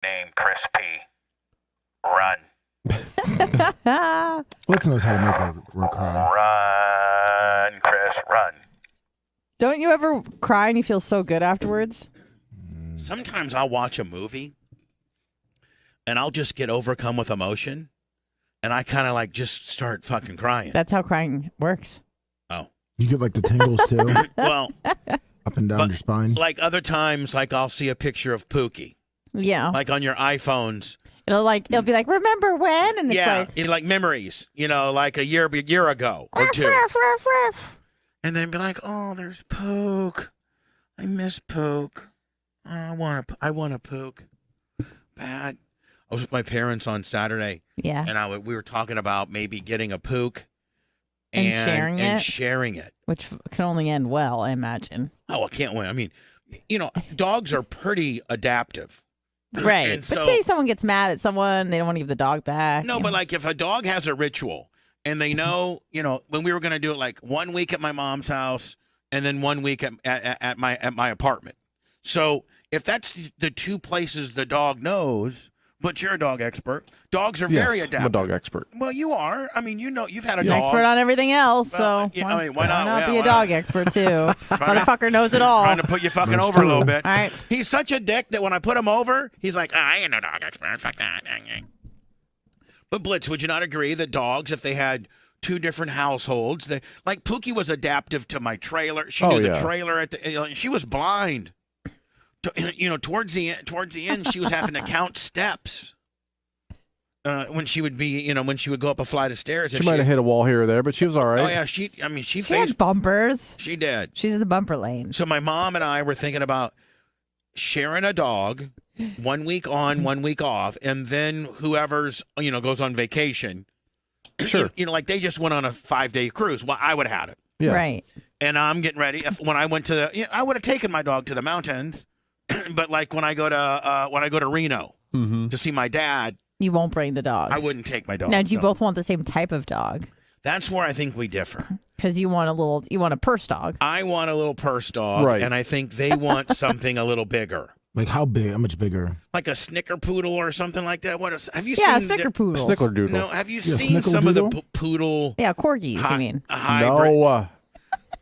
named Chris P. Run. Blitz knows how to make a cry. Run, Chris, run. Don't you ever cry and you feel so good afterwards? Sometimes I'll watch a movie and I'll just get overcome with emotion and I kind of like just start fucking crying. That's how crying works. Oh. You get like the tingles too? Well, up and down your spine? Like other times, like I'll see a picture of Pookie. Yeah. Like on your iPhones. It'll be like, remember when? And it's like memories, like a year ago or two. And then be like, oh, there's Pook. I miss Pook. Oh, I want a Pook. Bad. I was with my parents on Saturday. Yeah. And we were talking about maybe getting a Pook and sharing it. Which can only end well, I imagine. Oh, I can't win. I mean, dogs are pretty adaptive. Right. And but say someone gets mad at someone, they don't want to give the dog back. No, but like if a dog has a ritual and they know, when we were going to do it like 1 week at my mom's house and then 1 week at my apartment. So if that's the two places the dog knows, but you're a dog expert. Dogs are very adaptive. I'm a dog expert. Well, you are. I mean, you've had a You're dog. expert on everything else, so why not be a dog expert too? Motherfucker knows it all. Trying to put you fucking over a little bit. All right. He's such a dick that when I put him over, he's like, I ain't no dog expert. Fuck that. But Blitz, would you not agree that dogs, if they had two different households, like Pookie was adaptive to my trailer. She knew the trailer at the. She was blind. Towards the end, she was having to count steps. When she would be, when she would go up a flight of stairs. She might have hit a wall here or there, but she was all right. Oh, yeah. She had bumpers. She did. She's in the bumper lane. So my mom and I were thinking about sharing a dog 1 week on, 1 week off, and then whoever's, goes on vacation. Sure. Like they just went on a 5-day cruise. Well, I would have had it. Yeah. Right. And I'm getting ready. When I went I would have taken my dog to the mountains, but like when I go to Reno to see my dad, you won't bring the dog. I wouldn't take my dog. Now, do you both want the same type of dog? That's where I think we differ. Because you want a purse dog. I want a little purse dog, right? And I think they want something a little bigger. Like how big? How much bigger? Like a snickerpoodle or something like that. Have you seen? Yeah, snickerpoodle. Snickerdoodle. No, have you seen some of the poodle? Yeah, corgis. You mean? No.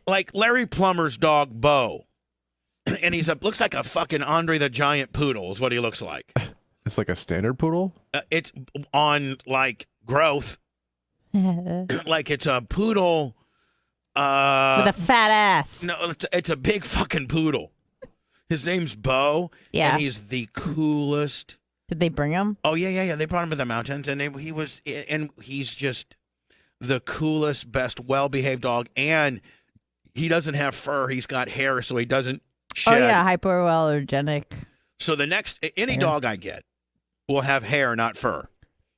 Like Larry Plummer's dog Bo, and looks like a fucking Andre the Giant poodle. Is what he looks like. It's like a standard poodle? It's on, like, growth. Like, it's a poodle. With a fat ass. No, it's a big fucking poodle. His name's Bo. Yeah. And he's the coolest. Did they bring him? Oh, yeah. They brought him to the mountains, and he's just the coolest, best, well-behaved dog. And he doesn't have fur. He's got hair, so he doesn't shed. Oh, yeah, hypoallergenic. So any dog I get will have hair, not fur.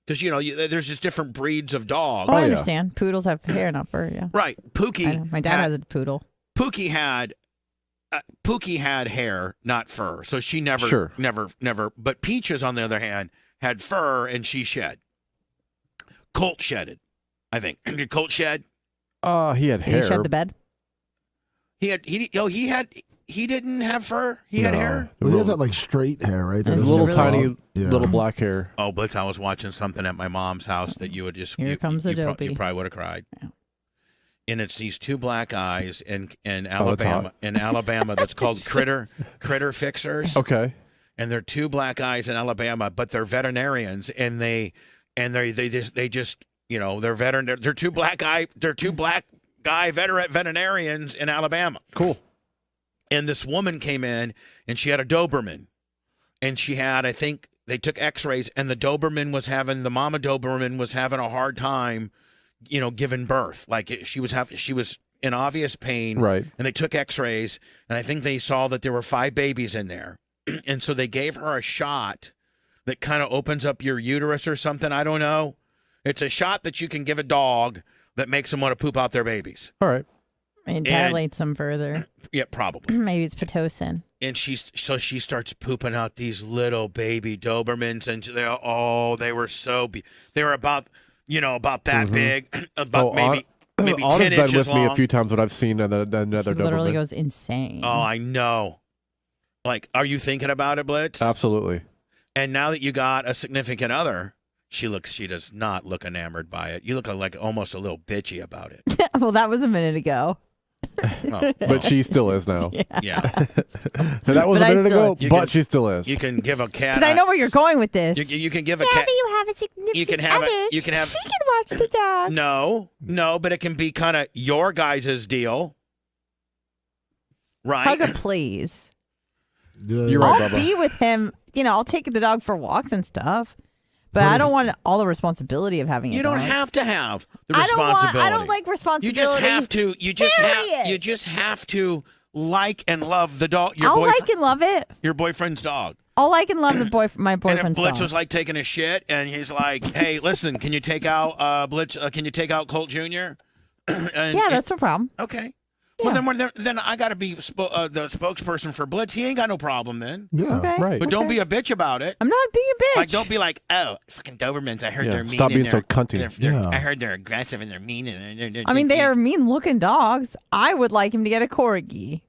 Because, there's just different breeds of dogs. Oh, I understand. Poodles have hair, not fur, yeah. Right. Pookie. My dad has a poodle. Pookie had hair, not fur. So she never. But Peaches, on the other hand, had fur and she shed. Colt shedded, I think. Did Colt shed? He had hair. Did he shed the bed? He didn't have fur. He had hair. Well, he has that like straight hair, right? His little tiny, little black hair. Oh, Blitz, I was watching something at my mom's house that you would just... Here comes the dopey. You probably would have cried. Yeah. And it's these two black eyes in Alabama. That's called critter fixers. Okay. And they're two black eyes in Alabama, but they're veterinarians, and they just they're two black guy veterinarians in Alabama. Cool. And this woman came in, and she had a Doberman, and I think they took X-rays, and the mama Doberman was having a hard time, giving birth. Like she was in obvious pain, right? And they took X-rays, and I think they saw that there were 5 babies in there, and so they gave her a shot that kind of opens up your uterus or something. I don't know. It's a shot that you can give a dog that makes them want to poop out their babies. All right. It dilates them further. Yeah, probably. Maybe it's Pitocin. And she starts pooping out these little baby Dobermans, and they were they were about that big, about maybe 10 been inches with long. me a few times when I've seen another She Doberman. literally goes insane. Oh, I know. Like, are you thinking about it, Blitz? Absolutely. And now that you got a significant other, she does not look enamored by it. You look like almost a little bitchy about it. Well, that was a minute ago. But she still is now. Yeah. That was But a minute ago, You but can- she still is. You can give a cat. Because I know where you're going with this. You can give a cat. Whenever you have a significant You can have other, you can have. she can watch the dog. No, but it can be kind of your guys' deal, right? Hugga, please. You're right, I'll Bubba. be with him. I'll take the dog for walks and stuff. But I don't want all the responsibility of having a You dog. don't have to have the I responsibility. don't like You responsibility. just have to. You Period. just have to like and love the dog. Your I'll boyfriend, like and love it. your boyfriend's dog. I'll like and love my And if boyfriend's Blitz dog. was like taking a shit, and he's like, "Hey, listen, can you take out Blitz? Can you take out Colt Jr.?" Yeah, that's no problem. okay. Yeah. Well, then I got to be the spokesperson for Blitz. He ain't got no problem then. Yeah. Okay. Right. But don't be a bitch about it. I'm not being a bitch. Like, don't be like, oh, fucking Dobermans. I heard Yeah, they're mean. stop and being so they're- cunty. Yeah. I heard they're aggressive and they're mean. And I mean, they are mean-looking dogs. I would like him to get a corgi.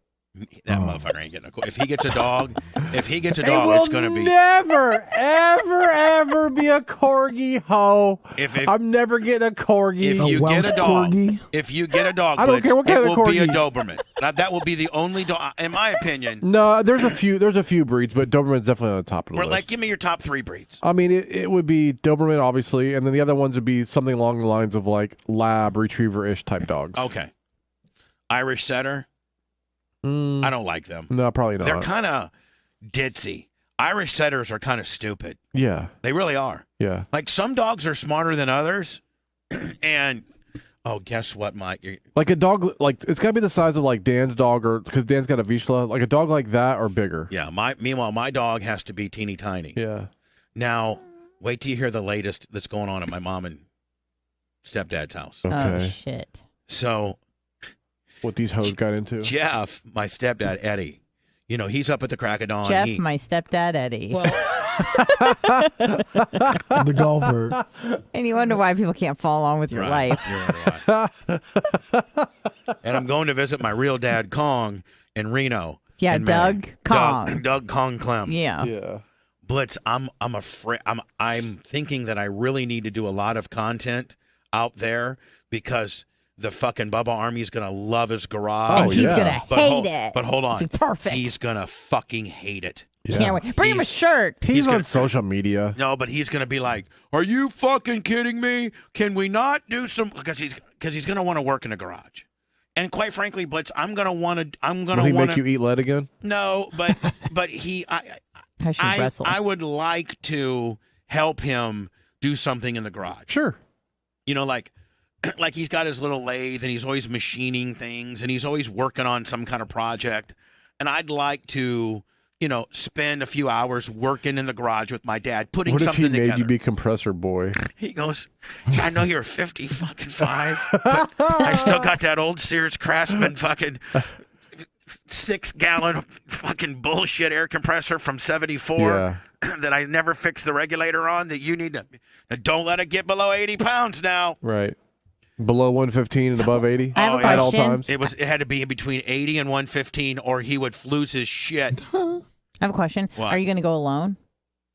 That Oh. motherfucker ain't getting a. If he gets a dog, It it's gonna be. never, ever be a corgi hoe. If I'm never getting a corgi. If you Welsh get a dog, corgi? if you get a dog, I don't Blitz, care what kind it of will be a corgi. Doberman. That will be the only dog, in my opinion. No, there's a few breeds, but Doberman's definitely on the top of the We're list. like, give me your top 3 breeds. I mean, it would be Doberman, obviously, and then the other ones would be something along the lines of like lab, retriever-ish type dogs. Okay. Irish Setter. I don't like them. No, probably not. They're kind of ditzy. Irish Setters are kind of stupid. Yeah, They really are. yeah. Like, some dogs are smarter than others. And, oh, guess what, Mike? Like a dog, like it's got to be the size of like Dan's dog, or because Dan's got a Vizsla, like a dog like that or bigger. Yeah, meanwhile, my dog has to be teeny tiny. Yeah. Now, wait till you hear the latest that's going on at my mom and stepdad's house. Oh, Okay. shit. So, What these hoes got into. Jeff, my stepdad, Eddie, he's up at the crack of dawn. Jeff, my stepdad, Eddie. Well, The golfer. And you wonder why people can't follow along with your right, life. you're right. And I'm going to visit my real dad, Kong, in Reno. Yeah, in May. Doug Kong. Doug Kong Clem. Yeah. Yeah. Blitz, I'm afraid. I'm thinking that I really need to do a lot of content out there because the fucking Bubba Army is gonna love his garage. And he's yeah. going to hate it. But hold on, It's perfect. he's gonna fucking hate it. Yeah. Can't wait. Bring him a He's- shirt. He's on gonna- social media. No, but he's gonna be like, "Are you fucking kidding me? Can we not do some?" Because he's gonna want to work in a garage. And quite frankly, Blitz, I'm gonna want Will he to. make you eat lead again? No, but I should wrestle. I would like to help him do something in the garage. Sure. Like he's got his little lathe and he's always machining things and he's always working on some kind of project. And I'd like to, spend a few hours working in the garage with my dad, putting What if something he made together. you be compressor boy? He goes, "Yeah, I know you're 55, but I still got that old Sears Craftsman fucking 6-gallon fucking bullshit air compressor from 74 that I never fixed the regulator on that you need to don't let it get below 80 pounds now." Right. Below 115 and above 80 I have a at all question. times. It had to be in between 80 and 115 or he would lose his shit. I have a question. What? Are you going to go alone?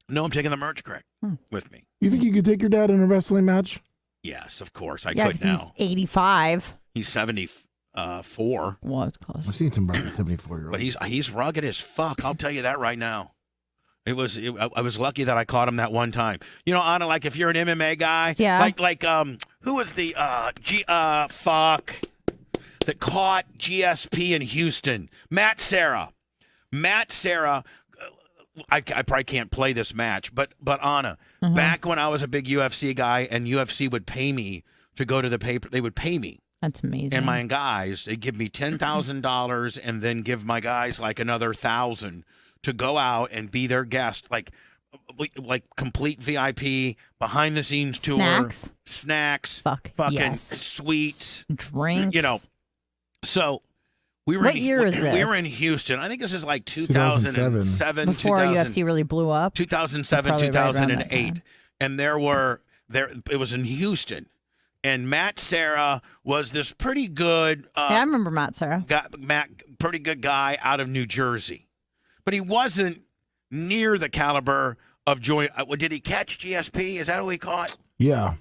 No, I'm taking the merch correct with me. You think you could take your dad in a wrestling match? Yes, of course. I Yeah, could because he's now. 85. He's 74. Well, it's close. I've seen some 74-year-olds. But he's rugged as fuck. I'll tell you that right now. I was lucky that I caught him that one time. Anna, like if you're an MMA guy, Yeah. like who was the that caught GSP in Houston? Matt Serra. I probably can't play this match, but Anna, back when I was a big UFC guy and UFC would pay me to go to the paper, they would pay me. That's amazing. And my guys, they give me $10,000 and then give my guys like another $1,000 to go out and be their guest, like complete VIP, behind the scenes tour, snacks, fucking yes. sweets, drinks, So we were. What year is We this? were in Houston. I think this is like 2007, before 2000, UFC really blew up. 2007, Probably right around that 2008, time. and it was in Houston. And Matt Serra was this pretty good. Yeah, I remember Matt Serra. Pretty good guy out of New Jersey, but he wasn't near the caliber of joy. Did he catch GSP? Is that who he caught? Yeah,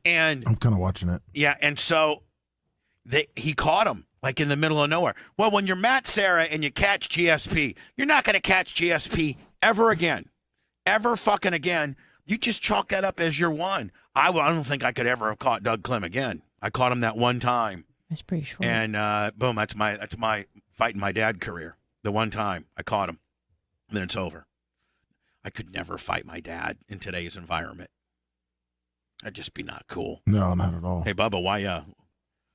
And I'm kind of watching it. yeah, and so he caught him like in the middle of nowhere. Well, when you're Matt Serra and you catch GSP, you're not going to catch GSP ever again, ever fucking again. You just chalk that up as your one. I don't think I could ever have caught Doug Clem again. I caught him that one time. That's pretty short. And boom, that's my fighting my dad career. The one time I caught him, and then it's over. I could never fight my dad in today's environment. That'd just be not cool. No, not at all. Hey, Bubba,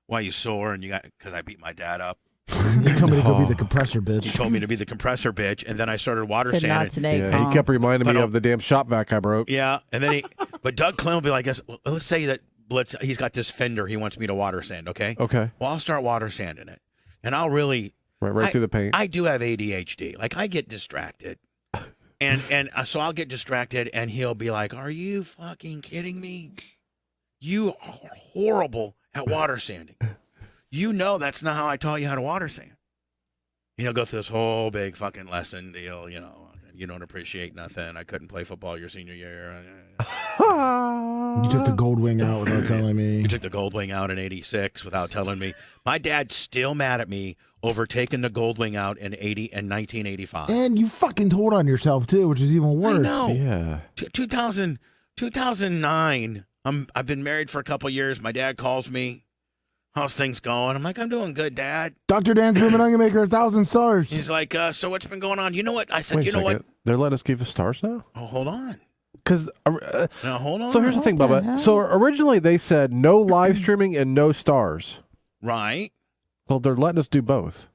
why you sore? And because I beat my dad up. He told me to go be the compressor He bitch. told me to be the compressor bitch, and then I started water Said sanding. not today. Yeah, Tom. he kept reminding me But, of the damn shop vac I broke. Yeah, and then but Doug Clem will be like, let's say that Blitz, he's got this fender he wants me to water sand. Okay. Okay. Well, I'll start water sanding it, and I'll really. Right through the paint. I do have ADHD. Like I get distracted. And so I'll get distracted, and he'll be like, "Are you fucking kidding me? You are horrible at water sanding. You know that's not how I taught you how to water sand." And he'll go through this whole big fucking lesson deal. You don't appreciate nothing. I couldn't play football your senior year. You took the gold wing out without telling me. You took the gold wing out in '86 without telling me. My dad's still mad at me over taking the gold wing out in 1985. And you fucking told on yourself too, which is even worse. I know. Yeah. 2009. I've been married for a couple years. My dad calls me. How's things going? I'm like, I'm doing good, Dad. Dr. Dan's Women Onion Maker, 1,000 stars. He's like, so what's been going on? You know what? I said, Wait a you know second. what? They're letting us give us stars now? Oh, hold on. Because Now, hold on. so here's the thing, What the Bubba. hell? So originally they said no live streaming and no stars. Right. Well, they're letting us do both.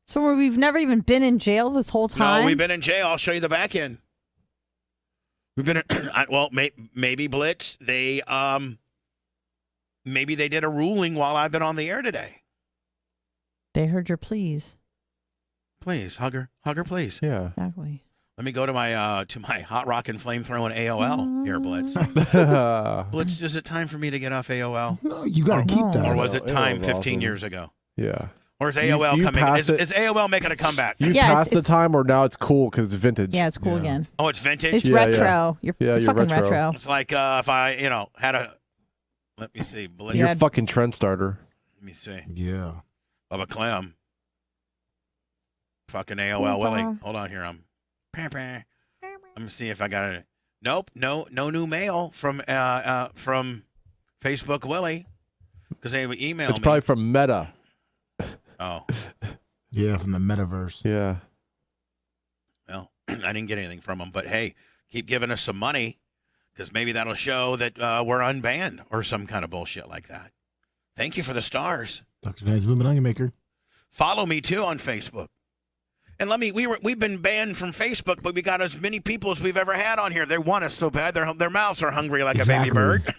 So we've never even been in jail this whole time? No, we've been in jail. I'll show you the back end. We've been, well, maybe Blitz, maybe they did a ruling while I've been on the air today. They heard your pleas. Please, hug her, please. Yeah. Exactly. Let me go to my hot rock and flame throwing AOL here, Blitz. Blitz, is it time for me to get off AOL? No, you got to keep that. Or was it AOL time was 15 awesome. years ago? Yeah. Or is AOL You coming? passed it. Is AOL making a comeback? You Yeah, passed the time, or now it's cool because it's vintage. Yeah, it's cool Yeah. again. Oh, it's vintage? It's Yeah, retro. You're Yeah, you're fucking retro. retro. It's like if I, had a, let me see, Blitz. You're Yeah. a fucking trend starter. Let me see. Yeah. Bubba Clem. Fucking AOL Willie. Hold on here. Let me see if I got it. Nope. No new mail from Facebook Willie. Because they would email It's me. probably from Meta. Oh. Yeah, from the metaverse. Yeah. Well, I didn't get anything from them. But, hey, keep giving us some money because maybe that'll show that we're unbanned or some kind of bullshit like that. Thank you for the stars. Dr. Dan's Women Onion Maker. Follow me, too, on Facebook. And we've been banned from Facebook, but we got as many people as we've ever had on here. They want us so bad. Their mouths are hungry like a baby Exactly. bird.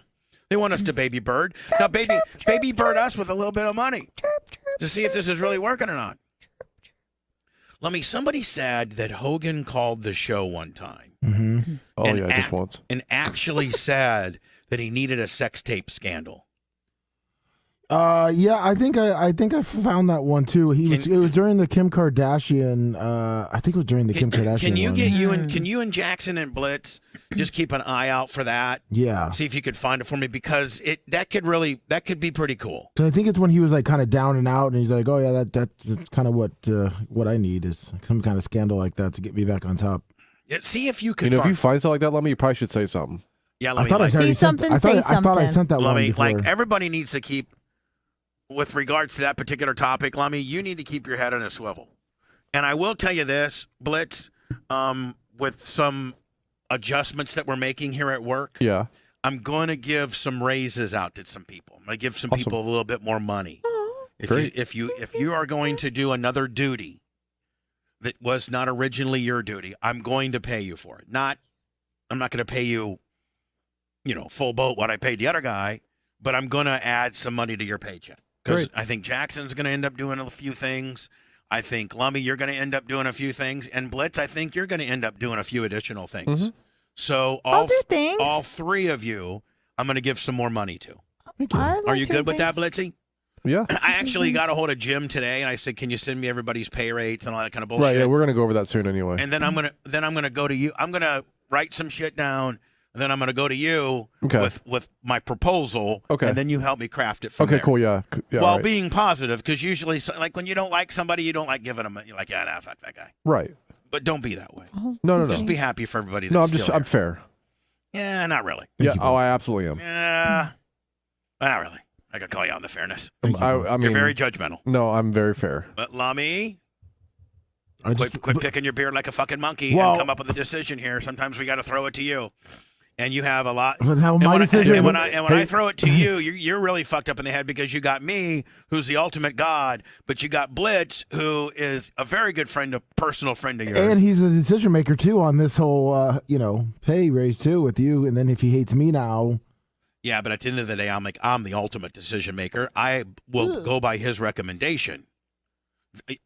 They want us to baby bird. Now, baby bird us with a little bit of money to see if this is really working or not. Lummy, somebody said that Hogan called the show one time Mm-hmm. Oh, And yeah, just once. and actually said that he needed a sex tape scandal. Yeah, I think I found that one too. It was during the Kim Kardashian. I think it was during the Kim Kardashian. Can you one. can you and Jackson and Blitz just keep an eye out for that? Yeah. See if you could find it for me because that could be pretty cool. So I think it's when he was like kind of down and out, and he's like, "Oh yeah, that's kind of what I need is some kind of scandal like that to get me back on top." Yeah, see if you could. If you find something like that, Lummy, you probably should say something. Yeah, I let me. thought I Like, already See sent. something, I say thought I something. sent that one Lummy, before. like everybody needs to keep. With regards to that particular topic, Lummy, you need to keep your head on a swivel. And I will tell you this, Blitz, with some adjustments that we're making here at work, Yeah. I'm going to give some raises out to some people. I'm going to give some Awesome. people a little bit more money. Great. If you are going to do another duty that was not originally your duty, I'm going to pay you for it. I'm not going to pay you, full boat what I paid the other guy, but I'm going to add some money to your paycheck. Because Great. I think Jackson's going to end up doing a few things. I think Lummy, you're going to end up doing a few things, and Blitz, I think you're going to end up doing a few additional things. Mhm. So I'll do things. all three of you, I'm going to give some more money to. Thank you. I like Are you doing good with that, things. Blitzy? Yeah. I actually got a hold of Jim today, and I said, "Can you send me everybody's pay rates and all that kind of bullshit?" Right, yeah, we're going to go over that soon anyway. and then I'm gonna go to you. I'm gonna write some shit down, and then I'm going to go to you Okay. with my proposal, Okay. and then you help me craft it from Okay, there. cool. Yeah. Yeah. While right. being positive, because usually, like when you don't like somebody, you don't like giving them. You're like, yeah, nah, fuck that guy. Right. But don't be that way. No. Just be happy for everybody. That's No, still I'm here. fair. Yeah, not really. Yeah. you, Oh, Vince. I absolutely am. Yeah, not really. I could call you on the fairness. Thank you, I Vince. mean, You're very judgmental. no, I'm very fair. But Lummy, I just- quit picking your beard like a fucking monkey Well- and come up with a decision here. Sometimes we got to throw it to you. And you have a lot. But how And my when, decision? and when I Hey. throw it to you, you're really fucked up in the head because you got me, who's the ultimate god, but you got Blitz, who is a very good personal friend of yours. and he's the decision maker too on this whole, pay raise too with you. And then if he hates me now, Yeah, but at the end of the day, I'm the ultimate decision maker. I will go by his recommendation.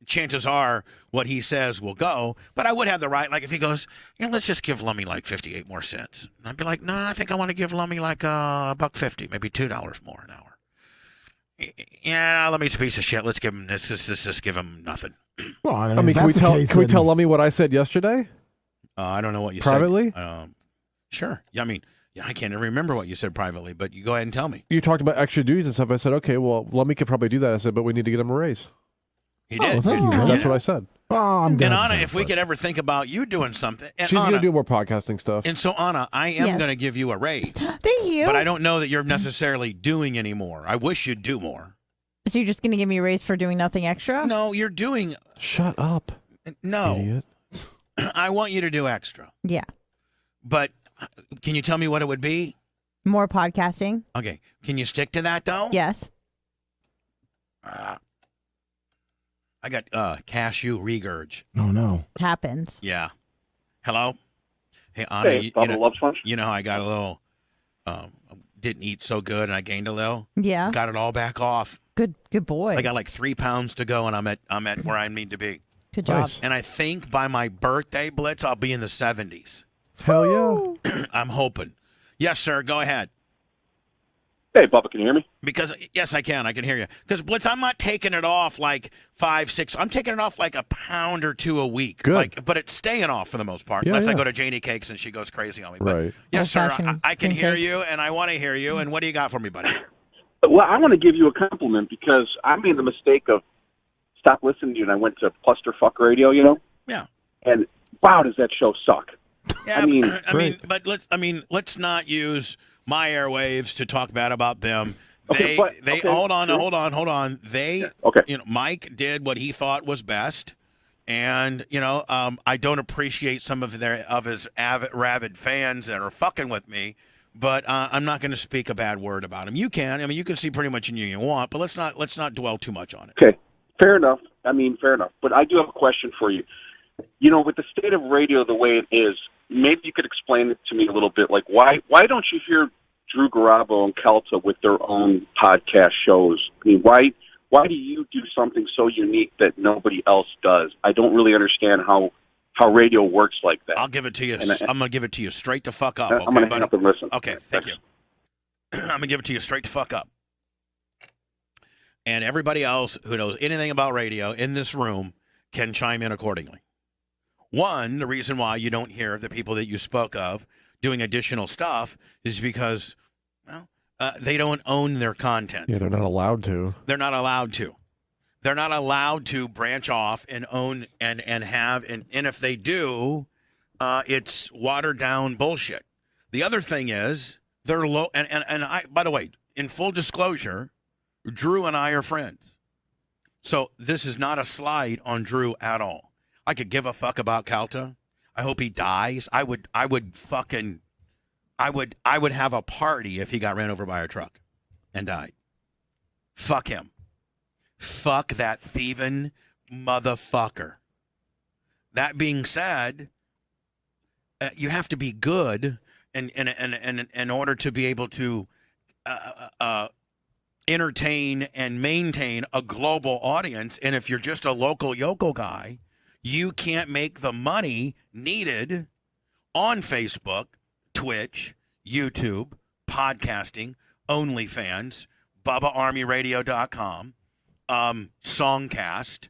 Chances are what he says will go, but I would have the right, like if he goes, let's just give Lummy like 58 more cents. And I'd be like, no, I think I want to give Lummy like $1.50, maybe $2 more an hour. Yeah, Lummy's a piece of shit. Let's just give him nothing. well, I if mean, can we that's the tell case, can we then- tell Lummy what I said yesterday? I don't know what you Privately? said. Sure. Yeah, I mean, I can't even remember what you said privately, but you go ahead and tell me. You talked about extra duties and stuff. I said, okay, well, Lummy could probably do that. I said, but we need to get him a raise. He Oh, did. well, thank you, Vince. That's what I said. Oh, I'm And gonna Anna, say if we it, could but- ever think about you doing something, and She's Anna, going to do more podcasting stuff. and so Anna, I am Yes. going to give you a raise, Thank you. but I don't know that you're necessarily doing any more. I wish you'd do more. So you're just going to give me a raise for doing nothing extra? No, you're doing Shut up, no. idiot. I want you to do extra, Yeah. but can you tell me what it would be? More podcasting? Okay, can you stick to that though? Yes. I got cashew regurge. Oh no. Happens. Yeah. Hello. Hey Anna, Hey, you Bubba know, loves lunch. you know how I got a little, didn't eat so good and I gained a little. Yeah. Got it all back off. Good boy. I got like 3 pounds to go, and I'm at where I need to be. Good job. Nice. And I think by my birthday, Blitz, I'll be in the 70s. Hell yeah. I'm hoping. Yes, sir. Go ahead. Hey, Bubba, can you hear me? Because yes, I can hear you. Because Blitz, I'm not taking it off like 5, 6. I'm taking it off like a pound or 2 a week. Good. But it's staying off for the most part, Yeah, unless I yeah. go to Janie Cakes and she goes crazy on me. But Right. yes, sir. Old-fashioned I can cream hear cake. you, and I want to hear you. And what do you got for me, buddy? Well, I want to give you a compliment because I made the mistake of stopped listening to you, and I went to Clusterfuck Radio, Yeah. And wow, does that show suck? Yeah, I mean, but let's not use my airwaves to talk bad about them. Okay, They okay, hold on. They Okay. Mike did what he thought was best, and I don't appreciate some of his rabid fans that are fucking with me, but I'm not going to speak a bad word about him. You can, you can see pretty much anything you want, but let's not dwell too much on it. Okay, fair enough. Fair enough. But I do have a question for you. With the state of radio the way it is, maybe you could explain it to me a little bit. Like, why don't you hear Drew Garabo and Kelta with their own podcast shows? I mean, why do you do something so unique that nobody else does? I don't really understand how radio works like that. I'll give it to you. And I'm going to give it to you straight to fuck up. I'm Okay, going to hang buddy? up and listen. Okay, thank you. I'm going to give it to you straight to fuck up. And everybody else who knows anything about radio in this room can chime in accordingly. One, the reason why you don't hear the people that you spoke of doing additional stuff is because, they don't own their content. Yeah, they're not allowed to. They're not allowed to. They're not allowed to branch off and own and have, and if they do, it's watered down bullshit. The other thing is they're low, and I, by the way, in full disclosure, Drew and I are friends. So this is not a slide on Drew at all. I could give a fuck about Calta. I hope he dies. I would have a party if he got ran over by a truck and died. Fuck him. Fuck that thieving motherfucker. That being said, you have to be good in order to be able to entertain and maintain a global audience. And if you're just a local yokel guy, you can't make the money needed on Facebook, Twitch, YouTube, podcasting, OnlyFans, BubbaArmyRadio.com, Songcast,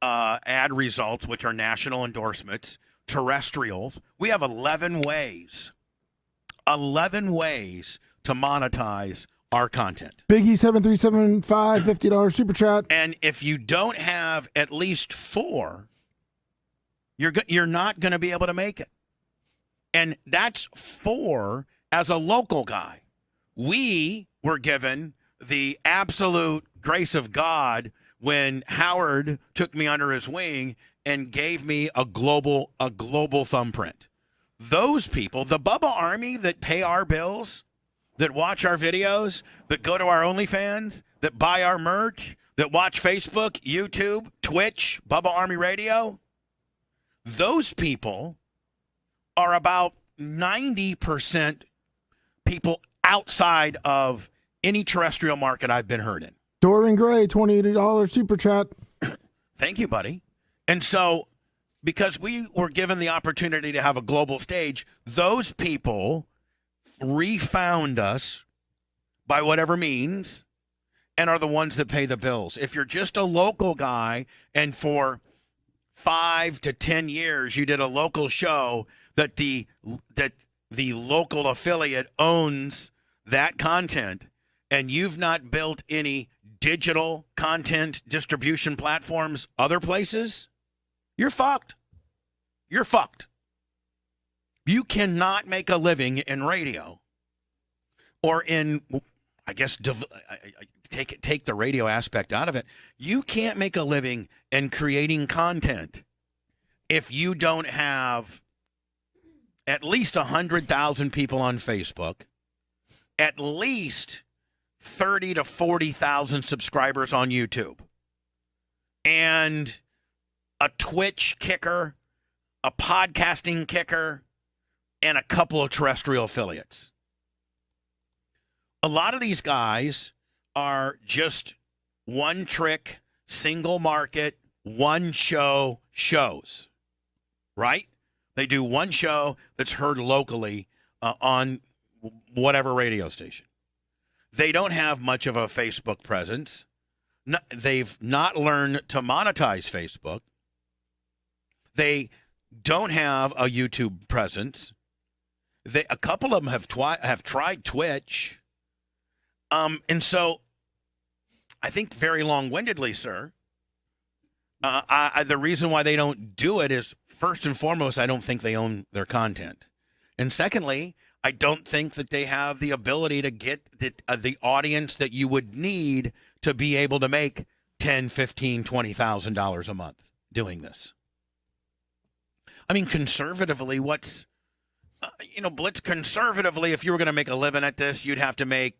ad results, which are national endorsements, terrestrials, we have 11 ways. 11 ways to monetize our content. Biggie 7375 $50 super chat. And if you don't have at least 4, you're not going to be able to make it. And that's 4 as a local guy. We were given the absolute grace of God when Howard took me under his wing and gave me a global thumbprint. Those people, the Bubba Army that pay our bills, that watch our videos, that go to our OnlyFans, that buy our merch, that watch Facebook, YouTube, Twitch, Bubba Army Radio, those people are about 90% people outside of any terrestrial market I've been heard in. Dorian Gray, $28 super chat. Thank you, buddy. And so, because we were given the opportunity to have a global stage, those people refound us by whatever means and are the ones that pay the bills. If you're just a local guy and for 5 to 10 years you did a local show that the local affiliate owns that content and you've not built any digital content distribution platforms other places, you're fucked. You're fucked. You cannot make a living in radio or in, I guess, take the radio aspect out of it. You can't make a living in creating content if you don't have at least 100,000 people on Facebook, at least 30 to 40,000 subscribers on YouTube, and a Twitch kicker, a podcasting kicker, and a couple of terrestrial affiliates. A lot of these guys are just one trick, single market, one show shows, right? They do one show that's heard locally on whatever radio station. They don't have much of a Facebook presence. They've not learned to monetize Facebook. They don't have a YouTube presence. A couple of them have tried Twitch. And so I think very long-windedly, sir, the reason why they don't do it is, first and foremost, I don't think they own their content. And secondly, I don't think that they have the ability to get the audience that you would need to be able to make $10,000, $15,000, $20,000 a month doing this. I mean, conservatively, Blitz, conservatively, if you were going to make a living at this, you'd have to make,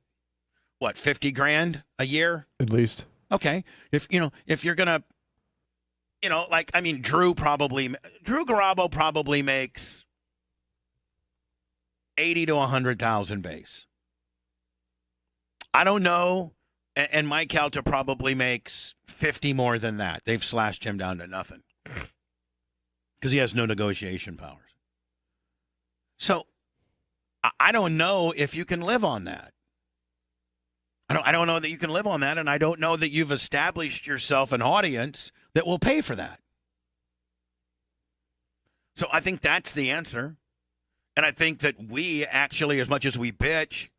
what, 50 grand a year? At least. Okay. If you're going to, Drew Garabo probably makes 80 to 100,000 base. I don't know. And Mike Calta probably makes 50 more than that. They've slashed him down to nothing because he has no negotiation powers. So I don't know if you can live on that. I don't know that you can live on that, and I don't know that you've established yourself an audience that will pay for that. So I think that's the answer. And I think that we actually, as much as we bitch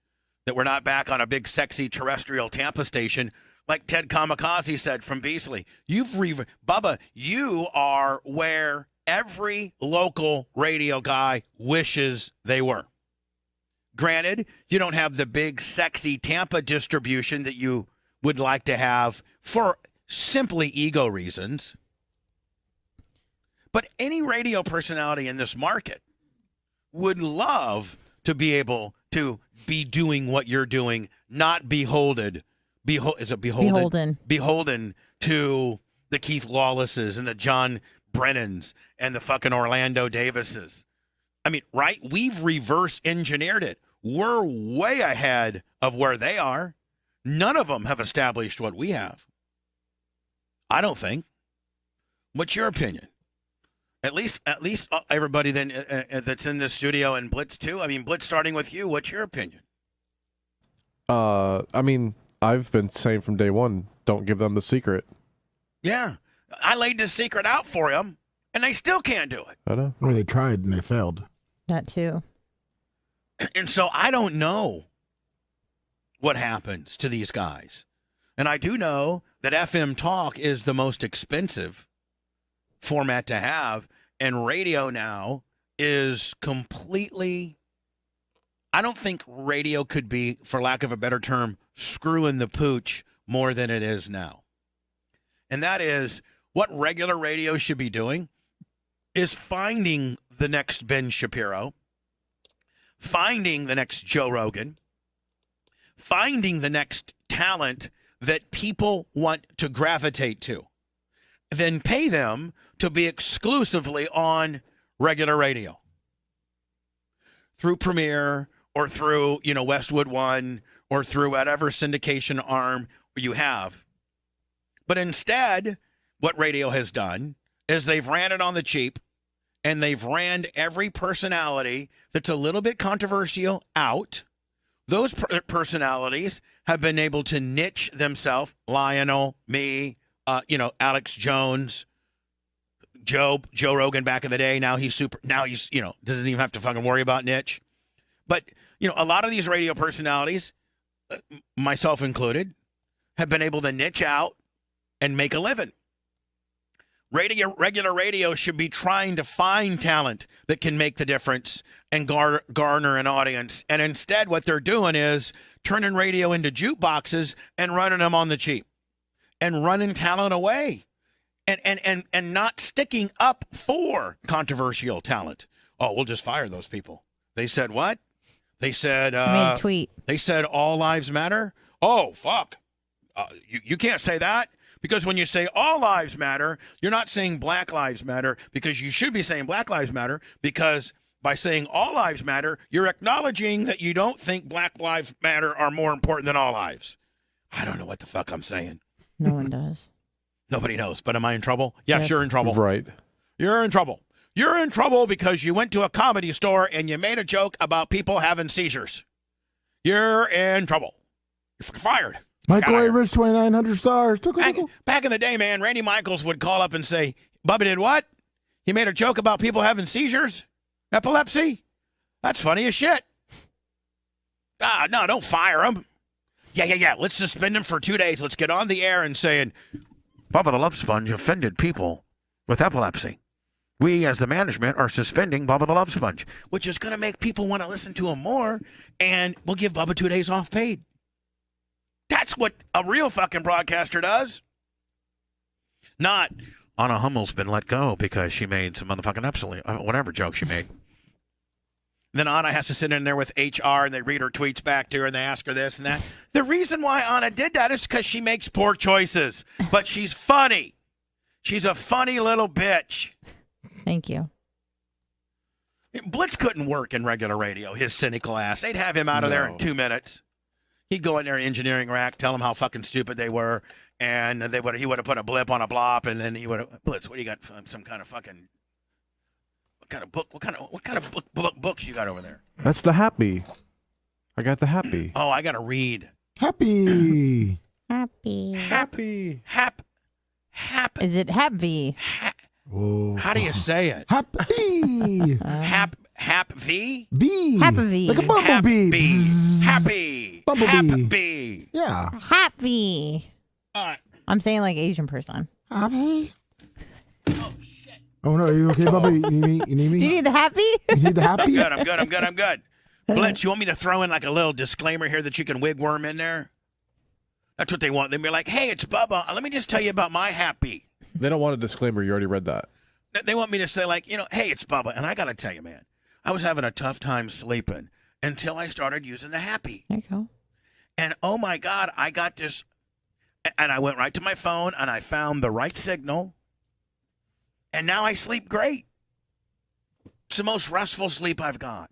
that we're not back on a big, sexy terrestrial Tampa station, like Ted Kamikaze said from Beasley, Bubba, you are where every local radio guy wishes they were. Granted, you don't have the big, sexy Tampa distribution that you would like to have for simply ego reasons. But any radio personality in this market would love to be able to be doing what you're doing, not beholden to the Keith Lawlesses and the John Brennans and the fucking Orlando Davises. I mean, right? We've reverse engineered it. We're way ahead of where they are. None of them have established what we have. I don't think. What's your opinion? At least everybody then that's in this studio and Blitz too. I mean, Blitz, starting with you. What's your opinion? I've been saying from day one, don't give them the secret. Yeah, I laid the secret out for him. And they still can't do it. I know. Or they tried and they failed. That too. And so I don't know what happens to these guys. And I do know that FM talk is the most expensive format to have. And radio now is completely, I don't think radio could be, for lack of a better term, screwing the pooch more than it is now. And that is what regular radio should be doing is finding the next Ben Shapiro, finding the next Joe Rogan, finding the next talent that people want to gravitate to, then pay them to be exclusively on regular radio through Premiere or through, Westwood One or through whatever syndication arm you have. But instead, what radio has done is they've ran it on the cheap, and they've ran every personality that's a little bit controversial out. Those personalities have been able to niche themselves. Lionel, me, Alex Jones, Joe Rogan back in the day. Now he's doesn't even have to fucking worry about niche. But, a lot of these radio personalities, myself included, have been able to niche out and make a living. Regular radio should be trying to find talent that can make the difference and garner an audience. And instead, what they're doing is turning radio into jukeboxes and running them on the cheap and running talent away and not sticking up for controversial talent. Oh, we'll just fire those people. They said what? They said made a tweet. They said all lives matter. Oh, fuck. You can't say that. Because when you say all lives matter, you're not saying Black Lives Matter, because you should be saying Black Lives Matter, because by saying all lives matter, you're acknowledging that you don't think Black Lives Matter are more important than all lives. I don't know what the fuck I'm saying. No one does. Nobody knows, but am I in trouble? Yes, Yes. you're in trouble. Right. You're in trouble. You're in trouble because you went to a comedy store and you made a joke about people having seizures. You're in trouble. You're fucking fired. Michael A. Rich, 2,900 stars. Back in the day, man, Randy Michaels would call up and say, Bubba did what? He made a joke about people having seizures? Epilepsy? That's funny as shit. No, don't fire him. Yeah. Let's suspend him for 2 days. Let's get on the air and saying, Bubba the Love Sponge offended people with epilepsy. We, as the management, are suspending Bubba the Love Sponge, which is going to make people want to listen to him more, and we'll give Bubba 2 days off paid. That's what a real fucking broadcaster does. Not, Anna Hummel's been let go because she made some motherfucking whatever joke she made. Then Anna has to sit in there with HR, and they read her tweets back to her, and they ask her this and that. The reason why Anna did that is because she makes poor choices. But she's funny. She's a funny little bitch. Thank you. Blitz couldn't work in regular radio, his cynical ass. They'd have him out of there in 2 minutes. He'd go in there, engineering rack, tell them how fucking stupid they were, and he would have put a blip on a blop, and then he would have, Blitz, what do you got? Some kind of fucking, what kind of book? What kind of books you got over there? That's the happy. I got the happy. Oh, I got to read. Happy. Happy. Is it happy? Oh. How do you say it? Happy. Hap V? Bee. Happy. Like a bumblebee. Happy. Bumblebee. Happy. Yeah. Happy. All right. I'm saying like Asian person. Happy. Oh, shit. Oh, no. Are you okay, Bubba? You need me? Do you need the happy? You need the happy? I'm good. Blitz, you want me to throw in like a little disclaimer here that you can wigworm in there? That's what they want. They'd be like, hey, it's Bubba. Let me just tell you about my happy. They don't want a disclaimer. You already read that. They want me to say like, hey, it's Bubba. And I got to tell you, man, I was having a tough time sleeping until I started using the happy. There you go. And oh my God, I got this. And I went right to my phone and I found the right signal. And now I sleep great. It's the most restful sleep I've got.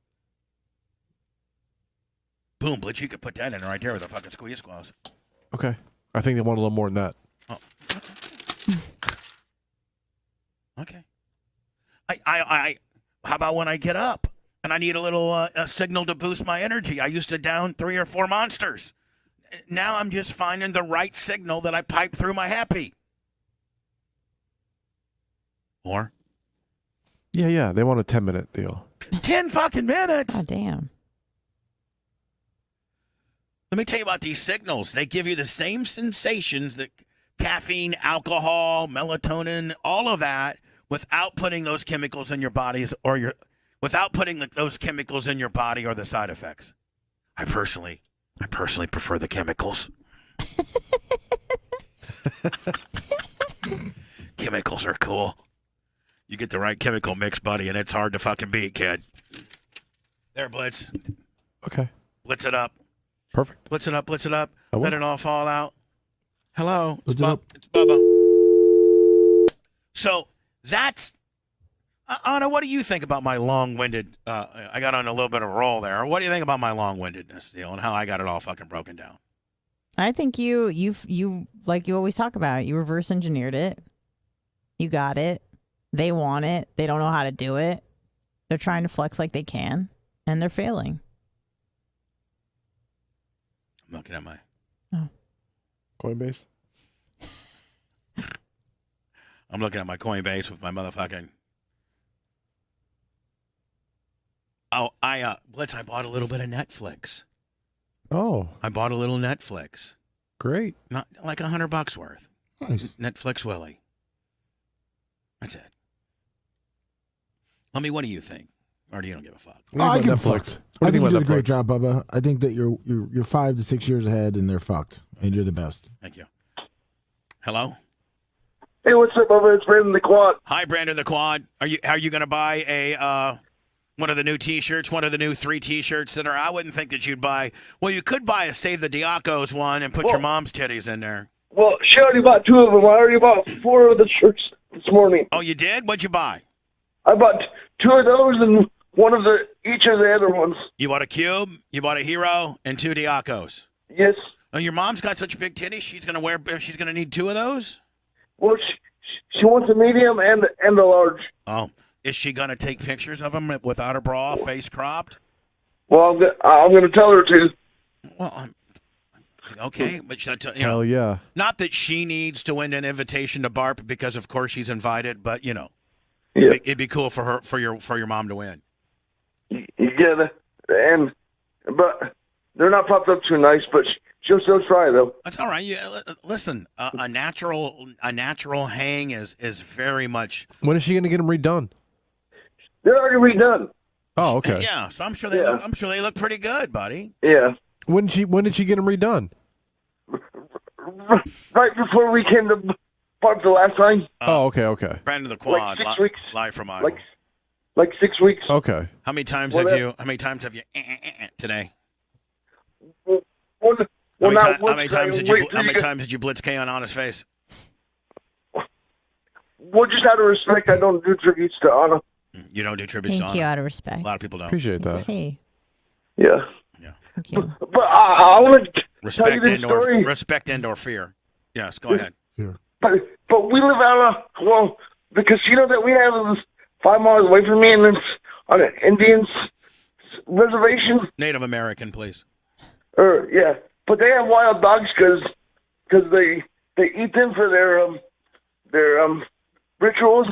Boom, Blitz, you could put that in right there with a fucking squeeze squaws. Okay. I think they want a little more than that. Oh. Okay. I how about when I get up and I need a little a signal to boost my energy? I used to down 3 or 4 monsters. Now I'm just finding the right signal that I pipe through my happy. Or Yeah. They want a 10-minute deal. 10 fucking minutes. God damn. Let me tell you about these signals. They give you the same sensations that caffeine, alcohol, melatonin, all of that, without putting those chemicals in your bodies without putting those chemicals in your body or the side effects. I personally prefer the chemicals. Chemicals are cool. You get the right chemical mix, buddy, and it's hard to fucking beat, kid. There, Blitz. Okay. Blitz it up. Perfect. Blitz it up. Blitz it up. I will. Let it all fall out. Hello. Blitz it up. It's Bubba. So that's... Anna, what do you think about my long-winded... I got on a little bit of a roll there. What do you think about my long-windedness deal and how I got it all fucking broken down? I think you like you always talk about it. You reverse engineered it. You got it. They want it. They don't know how to do it. They're trying to flex like they can, and they're failing. I'm looking at my... Coinbase. I'm looking at my Coinbase with my motherfucking... Oh, Blitz, I bought a little bit of Netflix. Oh, I bought a little Netflix. great. Not like $100 worth. Nice. Netflix Willie. That's it. Let me, what do you think? Or do you don't give a fuck? What do you I think give a about fuck. Netflix? I What do think you you did a think great about Netflix? job, Bubba. I think that you're 5 to 6 years ahead, and they're fucked, and you're the best. Thank you. Hello? Hey, what's up, Bubba? It's Brandon the Quad. Hi, Brandon the Quad. Are you going to buy a one of the new T-shirts, one of the new 3 T-shirts that are? I wouldn't think that you'd buy. Well, you could buy a Save the Diacos one and put your mom's titties in there. Well, she already bought 2 of them. I already bought 4 of the shirts this morning. Oh, you did? What'd you buy? I bought 2 of those and one of each of the other ones. You bought a Cube, you bought a Hero, and 2 Diacos. Yes. Oh, your mom's got such big titties. She's gonna need 2 of those. Well, she wants a medium and a large. Oh, is she gonna take pictures of them without her bra, face cropped? Well, I'm gonna tell her to. Well, okay, but Hell yeah. not that she needs to win an invitation to BARP because, of course, she's invited. But Yeah. it'd be cool for her, for your mom to win. Yeah, but they're not popped up too nice. But she'll still try though. That's all right. Listen, a natural hang is very much. When is she going to get them redone? They're already redone. Oh, okay. Yeah, so I'm sure they look pretty good, buddy. Yeah. When did she get them redone? Right before we came to BARP the last time. Oh, okay. Brandon the Quad, 6 weeks. live from Iowa. Like 6 weeks. Okay. How many times Well, have you today? Well, How not many times once. did you blitz K on his face? Well, just out of respect, I don't do tributes to Anna. You don't do tributes to Thank you, Anna. out of respect. A lot of people don't. Appreciate that. Hey, Yeah. thank you. But I want to tell you Respect this story. respect and or fear. Yes, go ahead. But we live out of, the casino that we have is 5 miles away from me, and it's on an Indian reservation. Native American, please. Yeah. But they have wild dogs because they eat them for their rituals.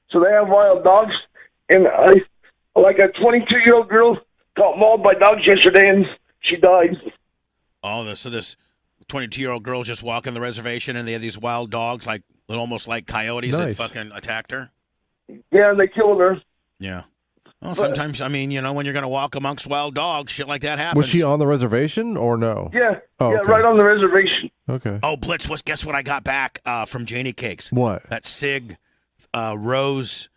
So they have wild dogs, and like a 22-year-old girl got mauled by dogs yesterday, and she died. Oh, so this 22-year-old girl just walking the reservation, and they have these wild dogs, almost like coyotes Nice. that fucking attacked her. Yeah, and they killed her. Yeah. Well, sometimes, when you're going to walk amongst wild dogs, shit like that happens. Was she on the reservation or no? Yeah. Oh, yeah, okay. right on the reservation. Okay. Oh, Blitz, guess what I got back from Janie Cakes? What? That Sig rose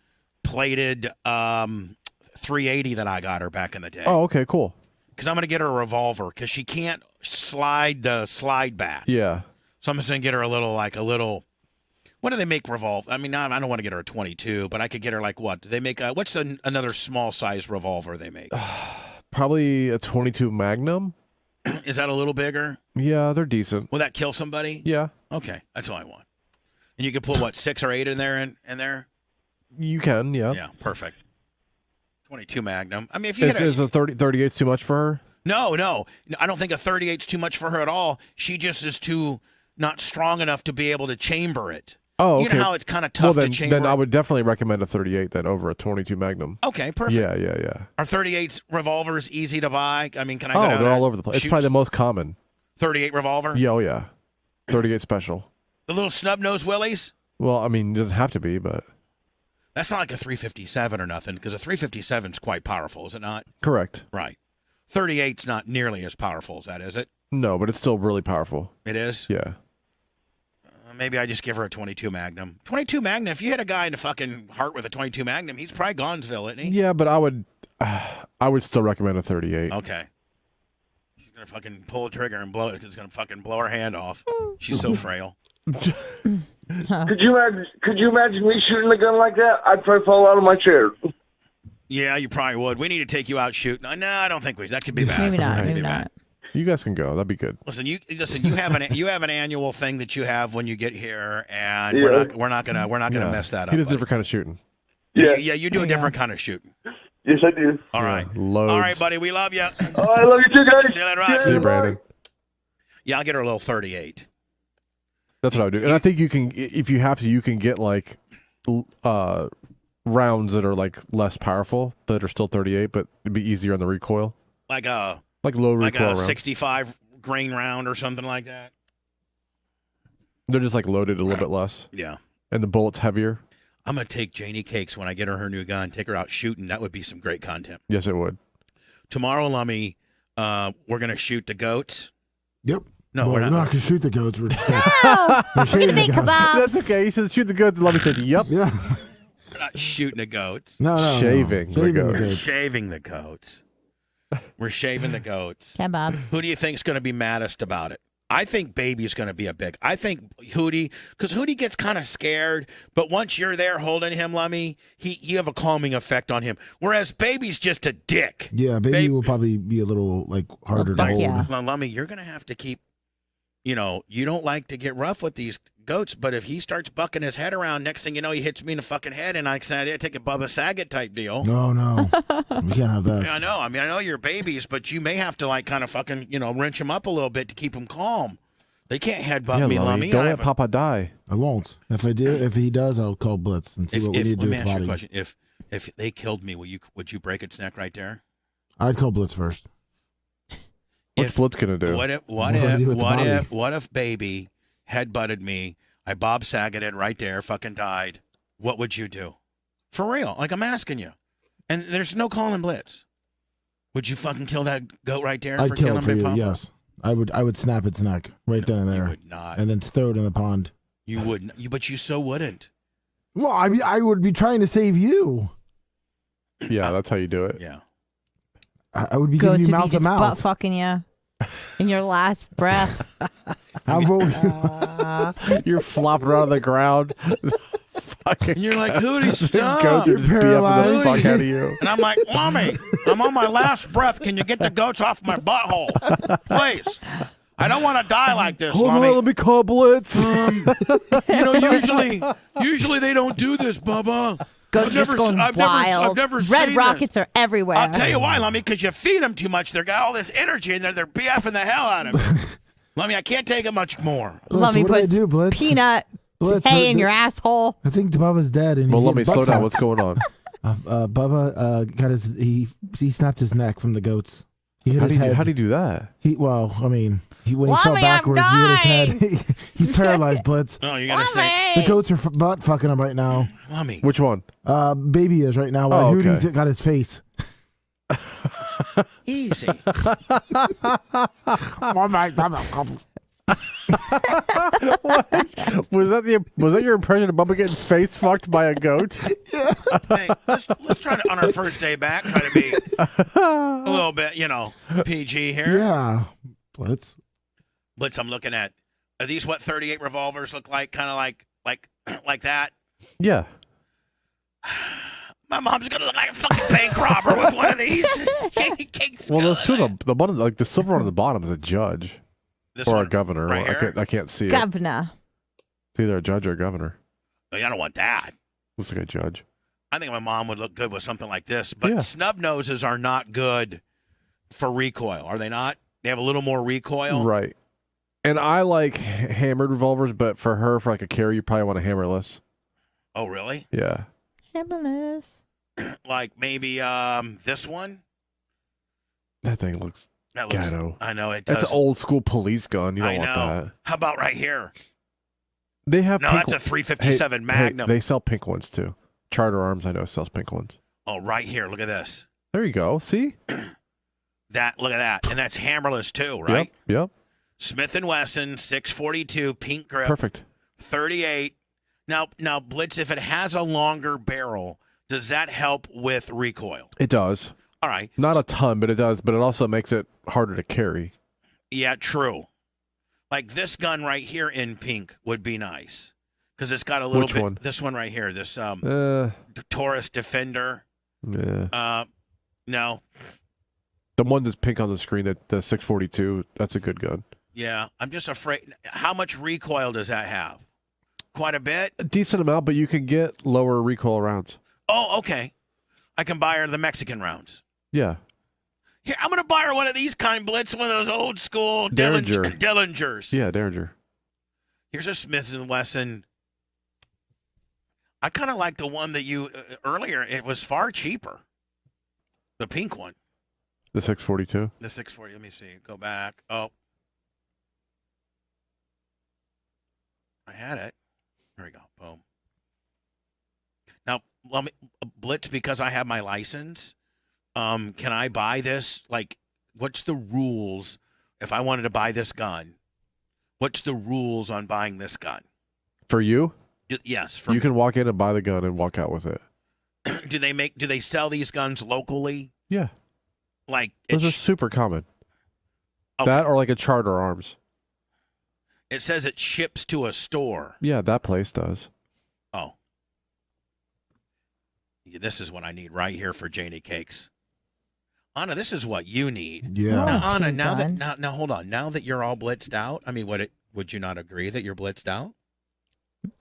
plated 380 that I got her back in the day. Oh, okay, cool. Because I'm going to get her a revolver because she can't slide the slide back. Yeah. So I'm just going to get her a little. What do they make revolver? I mean, I don't want to get her a 22, but I could get her what? Do they make what's another small size revolver they make? Probably a 22 Magnum. Is that a little bigger? Yeah, they're decent. Will that kill somebody? Yeah. Okay, that's all I want. And you can put 6 or 8 in there in there? You can, yeah. Yeah, perfect. 22 Magnum. I mean, if you Is a 38 too much for her? No, I don't think a 38's too much for her at all. She just is too not strong enough to be able to chamber it. Oh, okay. You know how it's kind of tough well, to chamber. then I would definitely recommend a 38 then over a 22 Magnum. Okay, perfect. Yeah. Are 38 revolvers easy to buy? I mean, can I go Oh, down they're there all over the place. It's shoot probably the most common. 38 revolver? Yeah, oh yeah. 38 special. The little snub-nosed willies? Well, I mean, it doesn't have to be, but... That's not like a 357 or nothing, because a 357 is quite powerful, is it not? Correct. Right. 38's not nearly as powerful as that, is it? No, but it's still really powerful. It is? Yeah. Maybe I just give her a 22 Magnum. 22 Magnum, if you hit a guy in the fucking heart with a 22 Magnum, he's probably Gonzville, isn't he? Yeah, but I would still recommend a 38. Okay. She's going to fucking pull the trigger and blow it. It's going to fucking blow her hand off. She's so frail. Could you imagine me shooting a gun like that? I'd probably fall out of my chair. Yeah, you probably would. We need to take you out shooting. No, I don't think we. That could be bad. Maybe not. That could Maybe be not. bad. You guys can go. That'd be good. Listen. You have an annual thing that you have when you get here, and Yeah. we're not gonna mess that up. He does buddy. different kind of shooting. Yeah. Yeah, you do a different kind of shooting. Yes, I do. All right. Loads. All right, buddy. We love you. Oh, I love you too, guys. See you later on. See you, Brandon. Yeah, I'll get her a little 38. That's what I would do. And I think you can, if you have to, you can get like rounds that are like less powerful that are still 38, but it'd be easier on the recoil. Like a low recoil rounds. 65 grain round or something like that. They're just like loaded a little bit less, Yeah. and the bullet's heavier. I'm gonna take Janie Cakes when I get her new gun. Take her out shooting. That would be some great content. Yes, it would. Tomorrow, Lummy, we're gonna shoot the goats. Yep. No, well, we're not. going to shoot the goats. We're just gonna, Oh, we're we're shaving gonna the make goats. kebabs. That's okay. He says shoot the goat. Let me say, yep. Yeah. We're not shooting the goats. No. Shaving the Shaving goats. We're shaving the goats. We're shaving the goats. Kebabs. Who do you think's going to be maddest about it? I think Baby's going to be I think Hootie, because Hootie gets kind of scared, but once you're there holding him, Lummy, you have a calming effect on him. Whereas Baby's just a dick. Yeah, baby will probably be a little like harder to Fuck hold. yeah. Well, Lummy, you're going to have to keep, you don't like to get rough with these goats, but if he starts bucking his head around, next thing you know, he hits me in the fucking head, and I said, I take a Bubba Saget type deal. No, we can't have that. Yeah, I know. I mean, I know you're babies, but you may have to like kind of fucking, wrench him up a little bit to keep him calm. They can't headbutt me, Lummy. Don't let Papa die. I won't. If I do, if he does, I'll call Blitz and see what we need to do let with me the ask you a body. question. If they killed me, would you break its neck right there? I'd call Blitz first. What's Blitz gonna do? What if Baby headbutted me? I Bob Sageted right there, fucking died. What would you do? For real? Like I'm asking you. And there's no calling Blitz. Would you fucking kill that goat right there? I'd for kill killing it for Big you. Papa? Yes, I would snap its neck right then and You there, would not. and then throw it in the pond. You wouldn't. But you so wouldn't. Well, I would be trying to save you. Yeah, that's how you do it. Yeah. I would be Goats giving you would mouth be to just butt mouth. fucking you in your last breath. How about You're flopping around on the ground. Fucking And you're like, Hootie, stop. goats are just BFing the paralyzed. fuck out of you. And I'm like, Mommy, I'm on my last breath. Can you get the goats off my butthole? Please. I don't want to die like this, Hold Mommy. on, let me call Blitz. Usually they don't do this, Bubba. Goats just going wild. I've never Red seen rockets are everywhere. I'll tell you why, Lummy, because you feed them too much. They got all this energy, and they're BFing the hell out of me. Lummy, I can't take it much more. Let me what do I put do, Blitz? peanut Blitz, hay in your asshole. I think Bubba's dead. And Well, he's let me getting slow down. butt What's going on? fucked. Bubba got he snapped his neck from the goats. He hit How his do you head. do that? When he fell Mommy, I'm backwards, he hit his head. He's paralyzed, Blitz. Oh, you gotta say, The goats are butt fucking him right now. Lummy. Which one? Baby is right now. While Oh, Hootie's okay. got his face. Easy. Was that your impression of Bubba getting face fucked by a goat? Hey, let's try to, on our first day back, try to be a little bit, PG here. Yeah, Blitz. Blitz, I'm looking at. Are these what 38 revolvers look like? Kind of like that? Yeah. My mom's gonna look like a fucking bank robber with one of these. Well, those two, the one, like the silver one on the bottom is a judge This or one a governor. right Well, here? I can't see it. Governor. It's either a judge or a governor. Oh, I don't want that. Looks like a judge. I think my mom would look good with something like this. But Yeah. snub noses are not good for recoil, are they not? They have a little more recoil. Right. And I like hammered revolvers, but for her, for like a carry, you probably want a hammerless. Oh, really? Yeah. Hammerless. Like maybe this one? That thing looks That looks, ghetto. I know it does. That's an old school police gun. You don't I want know. that. How about right here? They have No, pink that's a 357 Hey, Magnum. they sell pink ones too. Charter Arms, I know, sells pink ones. Oh, right here. Look at this. There you go. See? Look at that. And that's hammerless too, right? Yep. Smith & Wesson 642 pink grip. Perfect. 38. Now Blitz, if it has a longer barrel, does that help with recoil? It does. All right. Not a ton, but it does. But it also makes it harder to carry. Yeah, true. Like this gun right here in pink would be nice because it's got a little Which bit. one? This one right here. This Yeah. Taurus Defender. No. The one that's pink on the screen, the 642, that's a good gun. Yeah, I'm just afraid. How much recoil does that have? Quite a bit. A decent amount, but you can get lower recoil rounds. Oh, okay. I can buy her the Mexican rounds. Yeah. Here, I'm going to buy her one of these kind, Blitz, one of those old school Derringer. Derringers. Yeah, Derringer. Here's a Smith & Wesson. I kind of like the one that you earlier. It was far cheaper. The pink one. The 642. The 640. Let me see. Go back. Oh. I had it. There we go. Boom. Now, let me, Blitz, because I have my license, can I buy this? Like, what's the rules if I wanted to buy this gun? What's the rules on buying this gun? For you? Yes. You can walk in and buy the gun and walk out with it. Do they sell these guns locally? Yeah. Like Those are super common. Okay. That or like a Charter Arms. It says it ships to a store. Yeah, that place does. Oh. Yeah, this is what I need right here for Janie Cakes. Anna, this is what you need. Yeah. Now, Anna, pink now gun. that now hold on. Now that you're all blitzed out, I mean, would you not agree that you're blitzed out?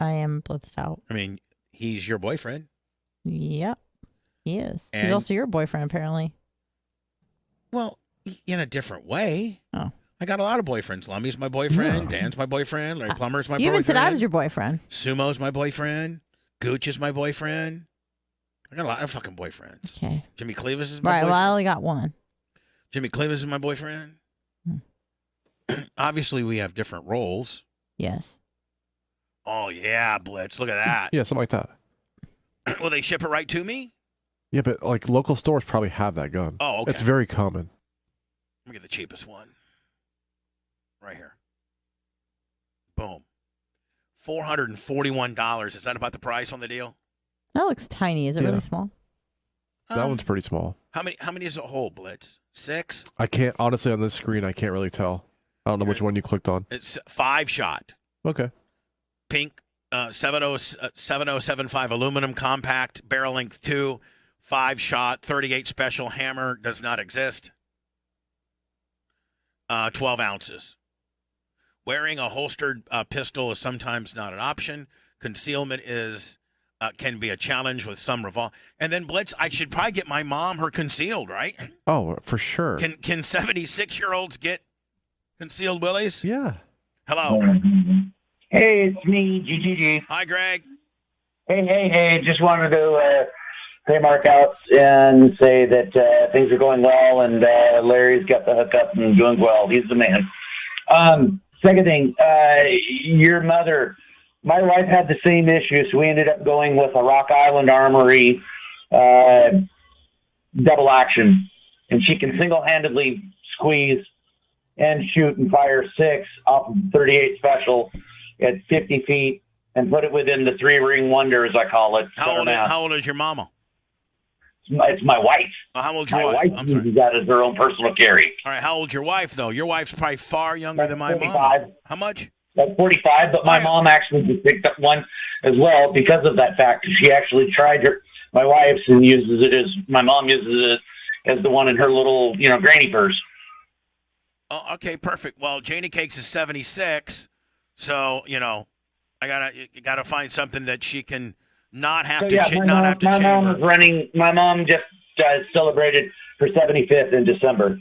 I am blitzed out. I mean, he's your boyfriend. Yep. He is. He's And- also your boyfriend, apparently. Well, in a different way. Oh. I got a lot of boyfriends. Lummy's my boyfriend. Dan's my boyfriend. Larry Plummer's my You boyfriend. even said I was your boyfriend. Sumo's my boyfriend. Gooch is my boyfriend. I got a lot of fucking boyfriends. Okay. Jimmy Cleavis is my Right. boyfriend. Well, I only got one. Jimmy Cleavis is my boyfriend. Hmm. Obviously, we have different roles. Yes. Oh, yeah, Blitz. Look at that. Yeah, something like that. Will they ship it right to me? Yeah, but like local stores probably have that gun. Oh, okay. It's very common. Let me get the cheapest one. Right here. Boom. $441. Is that about the price on the deal? That looks tiny. Is it Yeah. really small? That one's pretty small. How many is it hold, Blitz? 6? I can't, honestly, on this screen, I can't really tell. I don't know which one you clicked on. It's 5 shot. Okay. Pink 7075 aluminum compact, barrel length 2, 5 shot, 38 special hammer does not exist. 12 ounces. Wearing a holstered pistol is sometimes not an option. Concealment can be a challenge with some revolver. And then Blitz, I should probably get my mom her concealed, right? Oh, for sure. Can 76-year-olds get concealed willies? Yeah. Hello. Hey, it's me, GGG. Hi, Greg. Hey. Just wanted to pay Mark out and say that things are going well, and Larry's got the hookup and doing well. He's the man. Second thing, your mother, my wife had the same issue, so we ended up going with a Rock Island Armory double action, and she can single-handedly squeeze and shoot and fire 6 off of 38 special at 50 feet and put it within the 3-ring wonder, as I call it. How old is your mama? It's my wife. How old's your My wife? wife I'm sorry. uses that as her own personal carry. All right, how old's your wife, though? Your wife's probably far younger than my 45. mom. How much? Like 45, but my mom actually just picked up one as well because of that fact. She actually tried my wife's and uses it as, my mom uses it as the one in her little, granny purse. Oh, okay, perfect. Well, Janie Cakes is 76, so you gotta find something that she can not have So, to yeah, my mom chamber. is running. My mom just celebrated her 75th in December,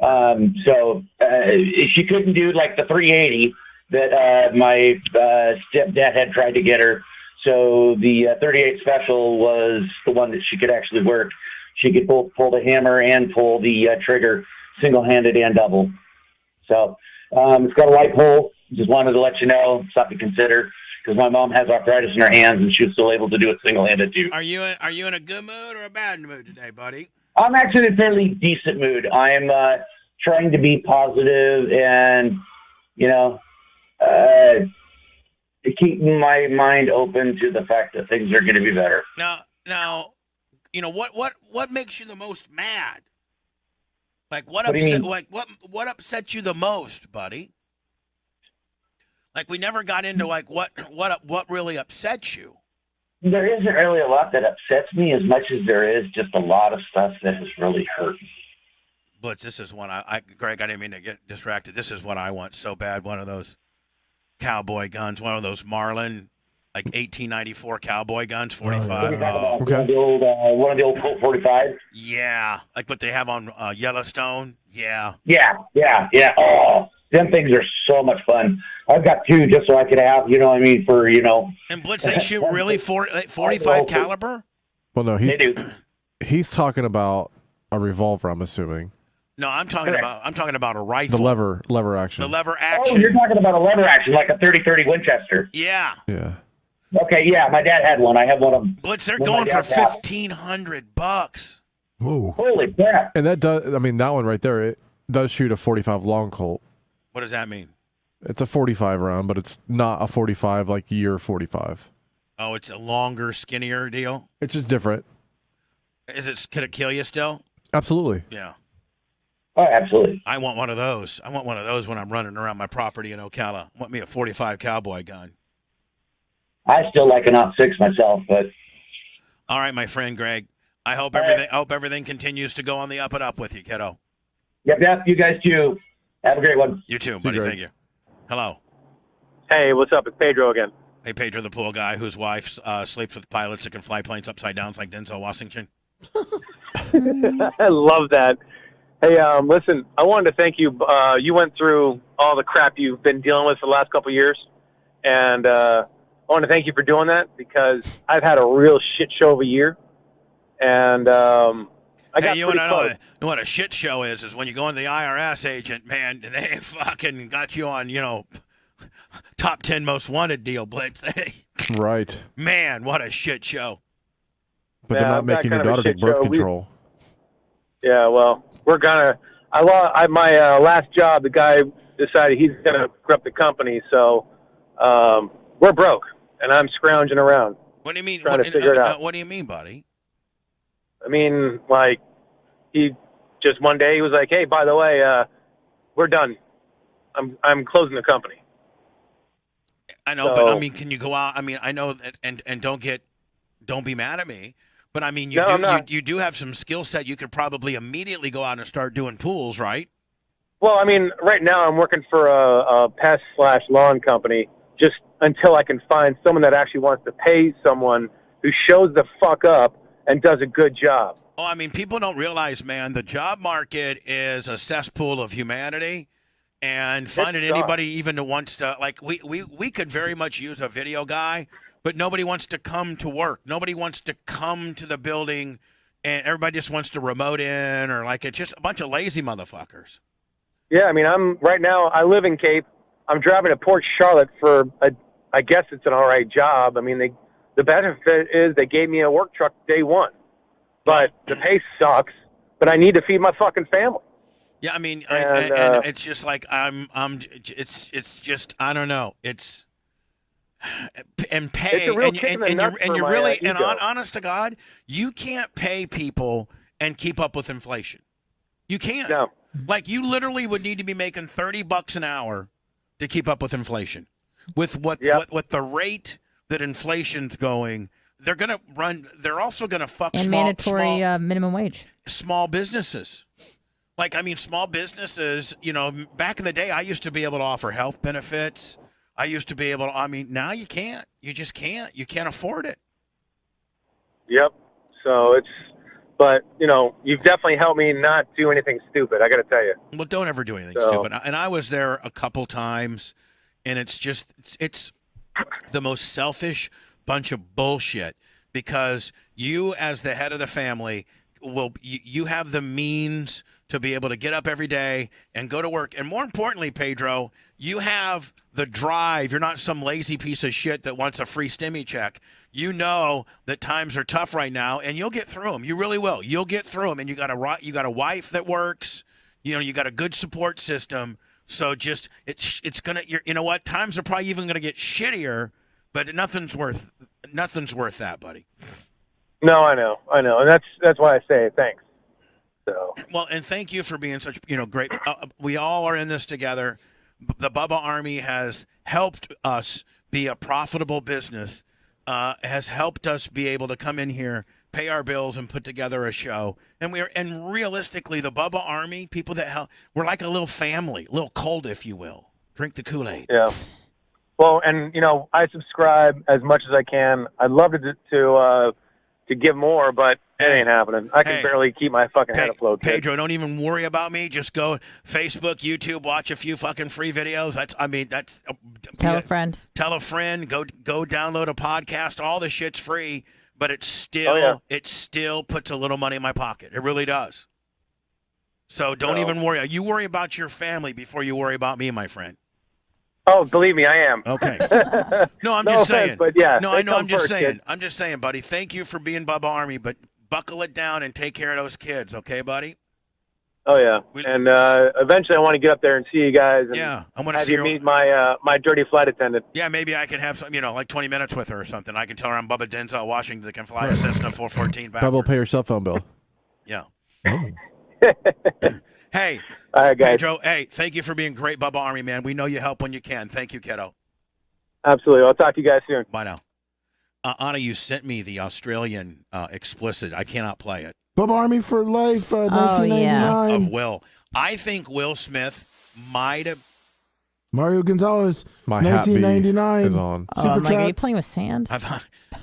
So she couldn't do like the 380 that my stepdad had tried to get her. So the 38 special was the one that she could actually work. She could pull the hammer and pull the trigger single-handed and double. So it's got a light pull. Just wanted to let you know, something to consider, because my mom has arthritis in her hands and she was still able to do it single-handed too. Are you in a good mood or a bad mood today, buddy? I'm actually in a fairly decent mood. I'm trying to be positive and, keeping my mind open to the fact that things are going to be better. Now, what makes you the most mad? Like what upset you the most, buddy? Like we never got into like what really upsets you. There isn't really a lot that upsets me as much as there is just a lot of stuff that has really hurt me. Blitz, this is one Greg, I didn't mean to get distracted. This is what I want so bad. One of those cowboy guns, one of those Marlin, like 1894 cowboy guns, 45. Okay. One of the old Colt 45. Yeah, like what they have on Yellowstone. Yeah. Yeah. Oh, them things are so much fun. I've got two just so I could have, And Blitz, they shoot really 45 caliber? Well, no, they do. He's talking about a revolver, I'm assuming. No, I'm talking about a rifle. The lever action. The lever action. Oh, you're talking about a lever action, like a 30-30 Winchester. Yeah. Yeah. Okay, yeah, my dad had one. I have one of them. Blitz, they're going for $1,500. Whoa. Holy crap. And that one right there, it does shoot a 45 long Colt. What does that mean? It's a 45 round, but it's not a 45 like year 45. Oh, it's a longer, skinnier deal? It's just different. Could it kill you still? Absolutely. Yeah. Oh, absolutely. I want one of those. I want one of those when I'm running around my property in Ocala. I want me a 45 cowboy gun. I still like an .6 myself, but. All right, my friend Greg. I hope everything continues to go on the up and up with you, kiddo. Yep. You guys too. Have a great one. You too, buddy. Thank you. Hello. Hey, what's up? It's Pedro again. Hey, Pedro, the pool guy whose wife sleeps with pilots that can fly planes upside down like Denzel Washington. I love that. Hey, listen, I wanted to thank you. You went through all the crap you've been dealing with for the last couple of years, and I want to thank you for doing that because I've had a real shit show of a year, and I got pretty close. Know what a shit show is when you go into the IRS agent, man, they fucking got you on, top 10 most wanted deal, Blitz. Right. Man, what a shit show. But they're not making your daughter take birth control. Yeah, well, we're gonna. My last job, the guy decided he's gonna corrupt the company, so we're broke, and I'm scrounging around. What do you mean? Trying to figure it out. What do you mean, buddy? I mean, like, he just one day he was like, "Hey, by the way, we're done. I'm closing the company." I know, but I mean, can you go out? I mean, I know that, and don't be mad at me. But I mean, you do have some skill set. You could probably immediately go out and start doing pools, right? Well, I mean, right now I'm working for a pest/lawn company just until I can find someone that actually wants to pay someone who shows the fuck up and does a good job. Oh, I mean, people don't realize, man, the job market is a cesspool of humanity, and finding anybody even who wants to, like, we could very much use a video guy. But nobody wants to come to work. Nobody wants to come to the building, and everybody just wants to remote in, or like it's just a bunch of lazy motherfuckers. Yeah, I mean, I live in Cape. I'm driving to Port Charlotte for I guess it's an all right job. I mean, the benefit is they gave me a work truck day one, but the pay sucks. But I need to feed my fucking family. Yeah, I mean, and it's just like it's just I don't know. It's. And pay, and you're really, and honest to God, you can't pay people and keep up with inflation. You can't. No. Like you literally would need to be making $30 an hour to keep up with inflation. With what the rate that inflation's going, they're gonna run. They're also gonna fuck and mandatory minimum wage. Small businesses. Like I mean, small businesses. Back in the day, I used to be able to offer health benefits. I used to be able to, I mean, now you can't. You just can't. You can't afford it. Yep. So but you've definitely helped me not do anything stupid. I got to tell you. Well, don't ever do anything So- stupid. And I was there a couple times, and it's the most selfish bunch of bullshit because you, as the head of the family, you have the means to be able to get up every day and go to work. And more importantly, Pedro, you have the drive. You're not some lazy piece of shit that wants a free stimmy check. You know that times are tough right now, and you'll get through them. You really will. You'll get through them, and you got a wife that works. You got a good support system. So just it's gonna. You know what? Times are probably even gonna get shittier, but nothing's worth that, buddy. No, I know, and that's why I say thanks. So well, and thank you for being such great. We all are in this together. The Bubba Army has helped us be a profitable business. Has helped us be able to come in here, pay our bills, and put together a show. And realistically, the Bubba Army, people that help, we're like a little family, a little cult, if you will. Drink the Kool-Aid. yeah. Well, and I subscribe as much as I can. I'd love to give more, but it ain't happening. I can barely keep my fucking head afloat. Kid. Pedro, don't even worry about me. Just go Facebook, YouTube, watch a few fucking free videos. Tell a friend. Tell a friend. Go download a podcast. All the shit's free, but it still puts a little money in my pocket. It really does. So don't even worry. You worry about your family before you worry about me, my friend. Oh, believe me, I am. Okay. No, I'm No just offense, saying. but yeah, No, they I know. come I'm just first, saying. kid. I'm just saying, buddy. Thank you for being Bubba Army, but buckle it down and take care of those kids, okay, buddy? Oh yeah, and eventually I want to get up there and see you guys. And Yeah, I want to have see you her. meet my dirty flight attendant. Yeah, maybe I could have some, like 20 minutes with her or something. I can tell her I'm Bubba Denzel Washington that can fly a Cessna 414 backwards. Bubba will pay your cell phone bill. Yeah. Oh. Hey, all right, guys. Pedro, hey, thank you for being great, Bubba Army, man. We know you help when you can. Thank you, kiddo. Absolutely. I'll talk to you guys soon. Bye now. Anna, you sent me the Australian explicit. I cannot play it. Bubba Army for Life, 1999. Of Will. I think Will Smith might have. Mario Gonzalez, My hat bee 1999. is on. Oh, Super I'm like, are you chat. playing with sand?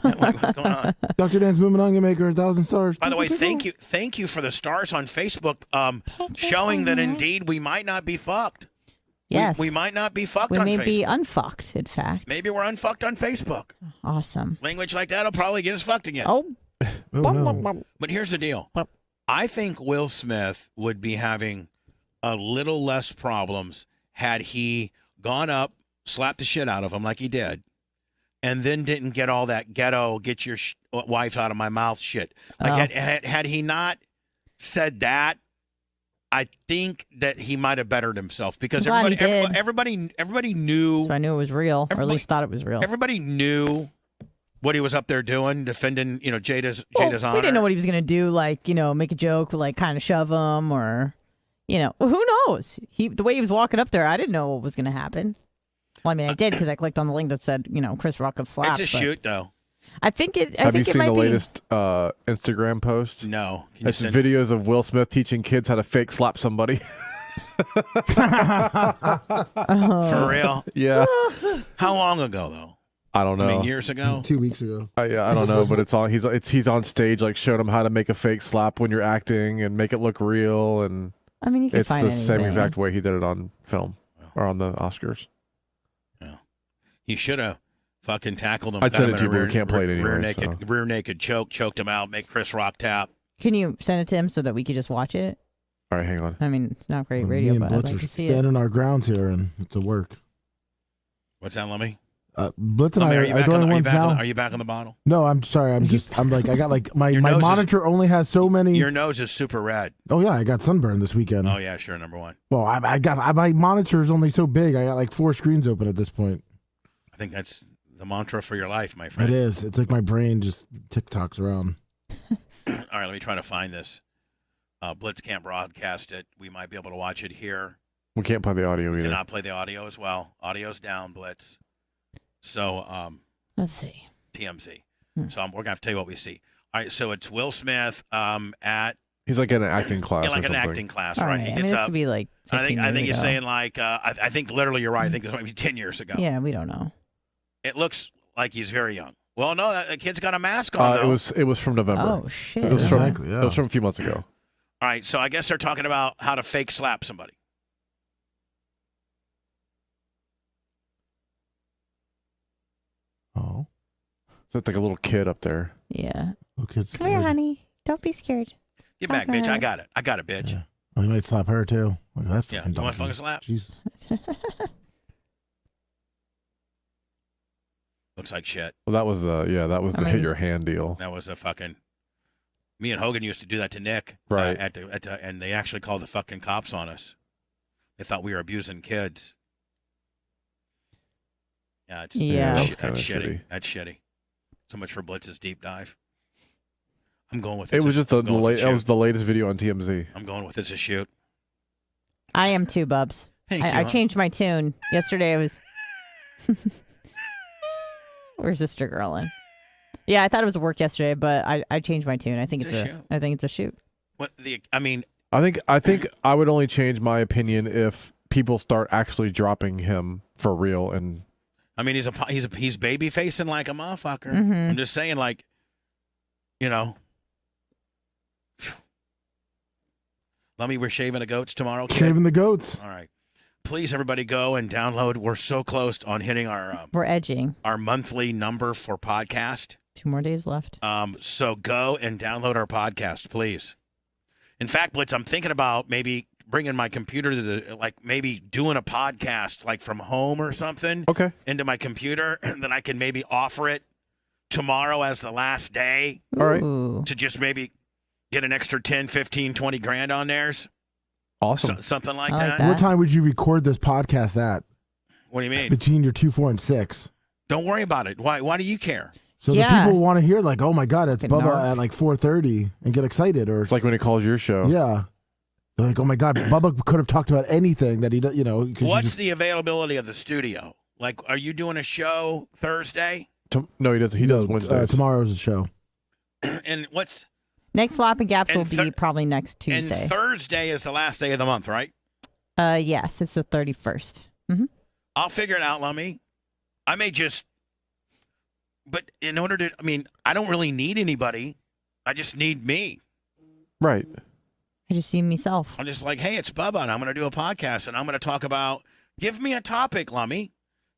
What's going on? Dr. Dan's Moving Onion Maker, 1,000 stars. By the way, thank you for the stars on Facebook, showing that indeed we might not be fucked. Yes. We might not be fucked We on may Facebook. be unfucked, in fact. Maybe we're unfucked on Facebook. Awesome. Language like that will probably get us fucked again. Oh. Oh, no. But here's the deal. I think Will Smith would be having a little less problems had he gone up, slapped the shit out of him like he did, and then didn't get all that ghetto, get your wife out of my mouth shit. Like had he not said that, I think that he might have bettered himself because I'm glad he did. everybody knew. So I knew it was real, or at least thought it was real. Everybody knew what he was up there doing, defending, Jada's honor. We didn't know what he was going to do, like, make a joke, like kind of shove him or, who knows? The way he was walking up there, I didn't know what was going to happen. Well, I mean, I did because I clicked on the link that said, Chris Rock got slapped. It's a shoot, though. I think it. Have you it seen might the be. latest Instagram post? No. Can you It's send- videos of Will Smith teaching kids how to fake slap somebody. For real? Yeah. How long ago, though? I don't know. I mean, years ago? 2 weeks ago. I don't know, but it's on. He's on stage, like showing them how to make a fake slap when you're acting and make it look real, and I mean, you can it's find the same anything. exact way he did it on film or on the Oscars. He should have fucking tackled him. I'd got send him it in to you, a but we can't play it anyway, Rear naked choke, choked him out, make Chris Rock tap. Can you send it to him so that we could just watch it? All right, hang on. I mean, it's not great Me radio, and but I'd Blitz like are to see it. standing our grounds here, and it's a work. What's that, Lummy? Blitz and Lummi, I are you are back the on only the- are you ones back on now. the- are you back on the bottle? No, I'm sorry. I'm like, I got like my Your nose is- monitor only has so many. Your nose is super red. Oh yeah, I got sunburn this weekend. Oh yeah, sure, number one. Well, my monitor is only so big. I got like 4 screens open at this point. I think that's the mantra for your life, my friend. It is. It's like my brain just TikToks around. All right, let me try to find this. Blitz can't broadcast it. We might be able to watch it here. We can't play the audio We either. cannot play the audio as well. Audio's down, Blitz. So, Let's see. TMZ. So we're gonna have to tell you what we see. All right, so it's Will Smith at He's like in an acting class. yeah, like or an something. acting class, All right? right. He I mean, gets this up. could be like 15 I think years he's ago. saying like I think literally you're right. I think this might be 10 years ago. Yeah, we don't know. It looks like he's very young. Well, no, that kid's got a mask on. Though. It was from November. Oh shit! It was from Exactly, yeah. it was from a few months ago. All right, so I guess they're talking about how to fake slap somebody. Oh, So it's like a little kid up there. Yeah. little kid's Come here, scared. honey. Don't be scared. Get back, bitch. I got it. I got it, bitch. Yeah. Oh, he might slap her too. Look at that Yeah, fucking you want donkey. to fucking slap? Jesus. Looks like shit. Well, that was the hit mean- your hand deal. That was a fucking. Me and Hogan used to do that to Nick. Right. And they actually called the fucking cops on us. They thought we were abusing kids. Yeah, it's Yeah. That was that's kinda shitty. shitty. That's shitty. So much for Blitz's deep dive. I'm going with It was just the I'm going with that was shoot. the latest video on TMZ. I'm going with it's a shoot. I am too, Bubs. Thank I you. changed my tune yesterday. I was. Where's Sister Girl in? Yeah, I thought it was work yesterday, but I changed my tune. I think It's it's a a. shoot. I think it's a shoot. What the? I mean, I think I would only change my opinion if people start actually dropping him for real. And he's baby facing like a motherfucker. Mhm. I'm just saying, like, you know. Lummy, we're shaving the goats tomorrow. Kid? Shaving the goats. All right. Please, everybody, go and download. We're so close on hitting We're edging. our monthly number for podcast. 2 more days left. So go and download our podcast, please. In fact, Blitz, I'm thinking about maybe bringing my computer to maybe doing a podcast like from home or something. Okay. Into my computer, and then I can maybe offer it tomorrow as the last day. All right. Ooh. To just maybe get an extra 10, 15, 20 grand on theirs. Awesome. Something like I like that. that. What time would you record this podcast at? What do you mean? Between your 2, 4, and 6. Don't worry about it. Why do you care? So Yeah. the people want to hear like, oh my god, it's Good Bubba narc. at like 4:30 and get excited, or It's like when he calls your show. yeah, they're like, oh my god, Bubba could have talked about anything that he, 'cause you What's just- the availability of the studio? Like, are you doing a show Thursday? No, he does. He does Wednesdays. Tomorrow's the show. And what's Next Flop and Gaps will And be probably next Tuesday. And Thursday is the last day of the month, right? Yes, it's the 31st. Mm-hmm. I'll figure it out, Lummy. I may just, but in order to, I don't really need anybody. I just need me. Right. I just see myself. I'm just like, hey, it's Bubba, and I'm going to do a podcast, and I'm going to talk about, give me a topic, Lummy.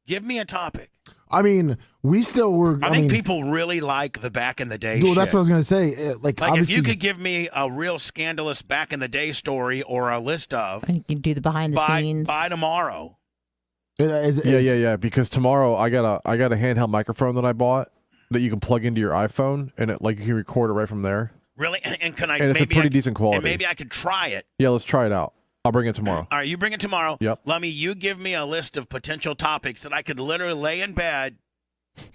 Give me a topic. I mean, we still were. I think people really like the back in the day Well, shit. that's what I was gonna say. Like if you obviously- could give me a real scandalous back in the day story or a list of And you can do the behind the scenes. by tomorrow. Yeah. Because tomorrow I got a handheld microphone that I bought that you can plug into your iPhone, and you can record it right from there. Really? And can I? And it's a maybe pretty I- decent quality. And maybe I could try it. Yeah, let's try it out. I'll bring it tomorrow. All right, you bring it tomorrow. Yep. Lummy, you give me a list of potential topics that I could literally lay in bed,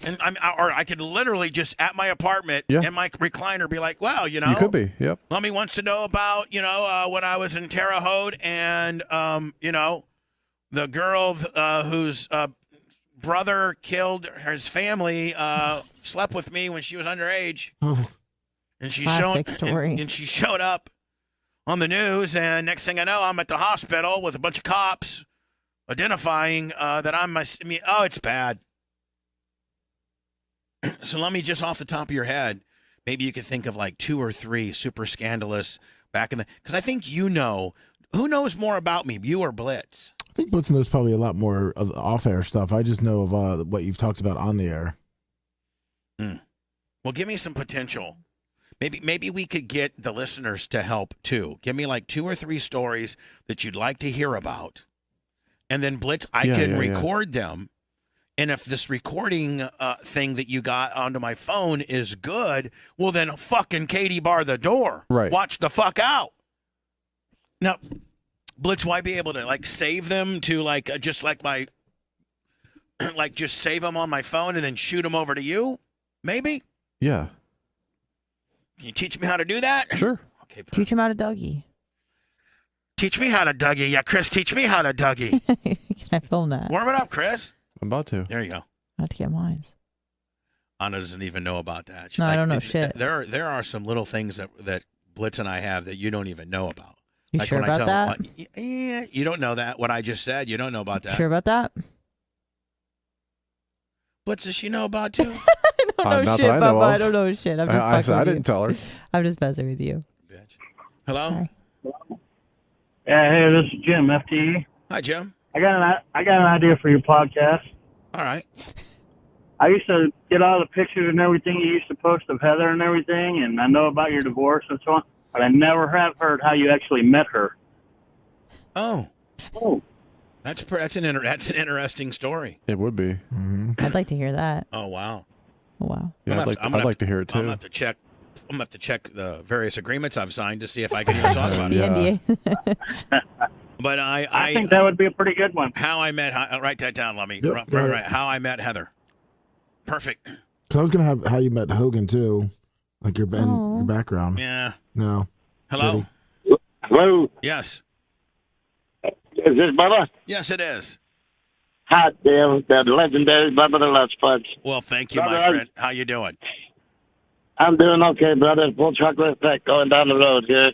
and or I could literally just at my apartment in my recliner be like, "Wow, You could be. Yep. Lummy wants to know about when I was in Terre Haute and the girl whose brother killed his family slept with me when she was underage, and she Classic story. and she showed up on the news, and next thing I know, I'm at the hospital with a bunch of cops identifying that it's bad. So let me just off the top of your head, maybe you could think of like 2 or 3 super scandalous back in the, because I think who knows more about me, you or Blitz? I think Blitz knows probably a lot more of off-air stuff. I just know of what you've talked about on the air. Well, give me some potential. Maybe we could get the listeners to help too. Give me like 2 or 3 stories that you'd like to hear about, and then Blitz, I can record them. And if this recording thing that you got onto my phone is good, well then fucking Katie bar the door. Right. Watch the fuck out. Now, Blitz, will I be able to like save them to like just like my like just save them on my phone and then shoot them over to you? Maybe. Yeah. Can you teach me how to do that? Sure. Okay. Teach him how to Dougie. Teach me how to Dougie. Yeah, Chris, teach me how to Dougie. Can I film that? Warm it up, Chris. I'm about to. There you go. I have to get mine. Anna doesn't even know about that. No, I don't know shit. There are some little things that Blitz and I have that you don't even know about. You Like sure when I about tell that? him, yeah, you don't know that. What I just said, you don't know about that. Sure about that? Blitz, does she know about too? I don't know Not shit, that I know Bubba. I of. don't know shit. I'm just I fucking said I with didn't you. tell her. I'm just messing with you. Hello. Yeah, hey, this is Jim, FTE. Hi, Jim. I got an idea for your podcast. All right. I used to get all the pictures and everything you used to post of Heather and everything, and I know about your divorce and so on, but I never have heard how you actually met her. Oh. Oh. That's an interesting story. It would be. I'd like to hear that. Oh wow. Oh, wow. Yeah, I'd like to hear it too. I'm gonna have to check the various agreements I've signed to see if I can even talk about The it. NDA. But I think that would be a pretty good one. How I met. Write that down. Let me. Yep, Right. How I met Heather. Perfect. So I was gonna have how you met Hogan too, like your background. Yeah. No. Hello. Shitty. Hello. Yes. Is this Bubba? Yes, it is. Hot damn, the legendary Bubba the Love Sponge. Well, thank you, Brother, my friend. How you doing? I'm doing okay, brother. Full truck respect going down the road here.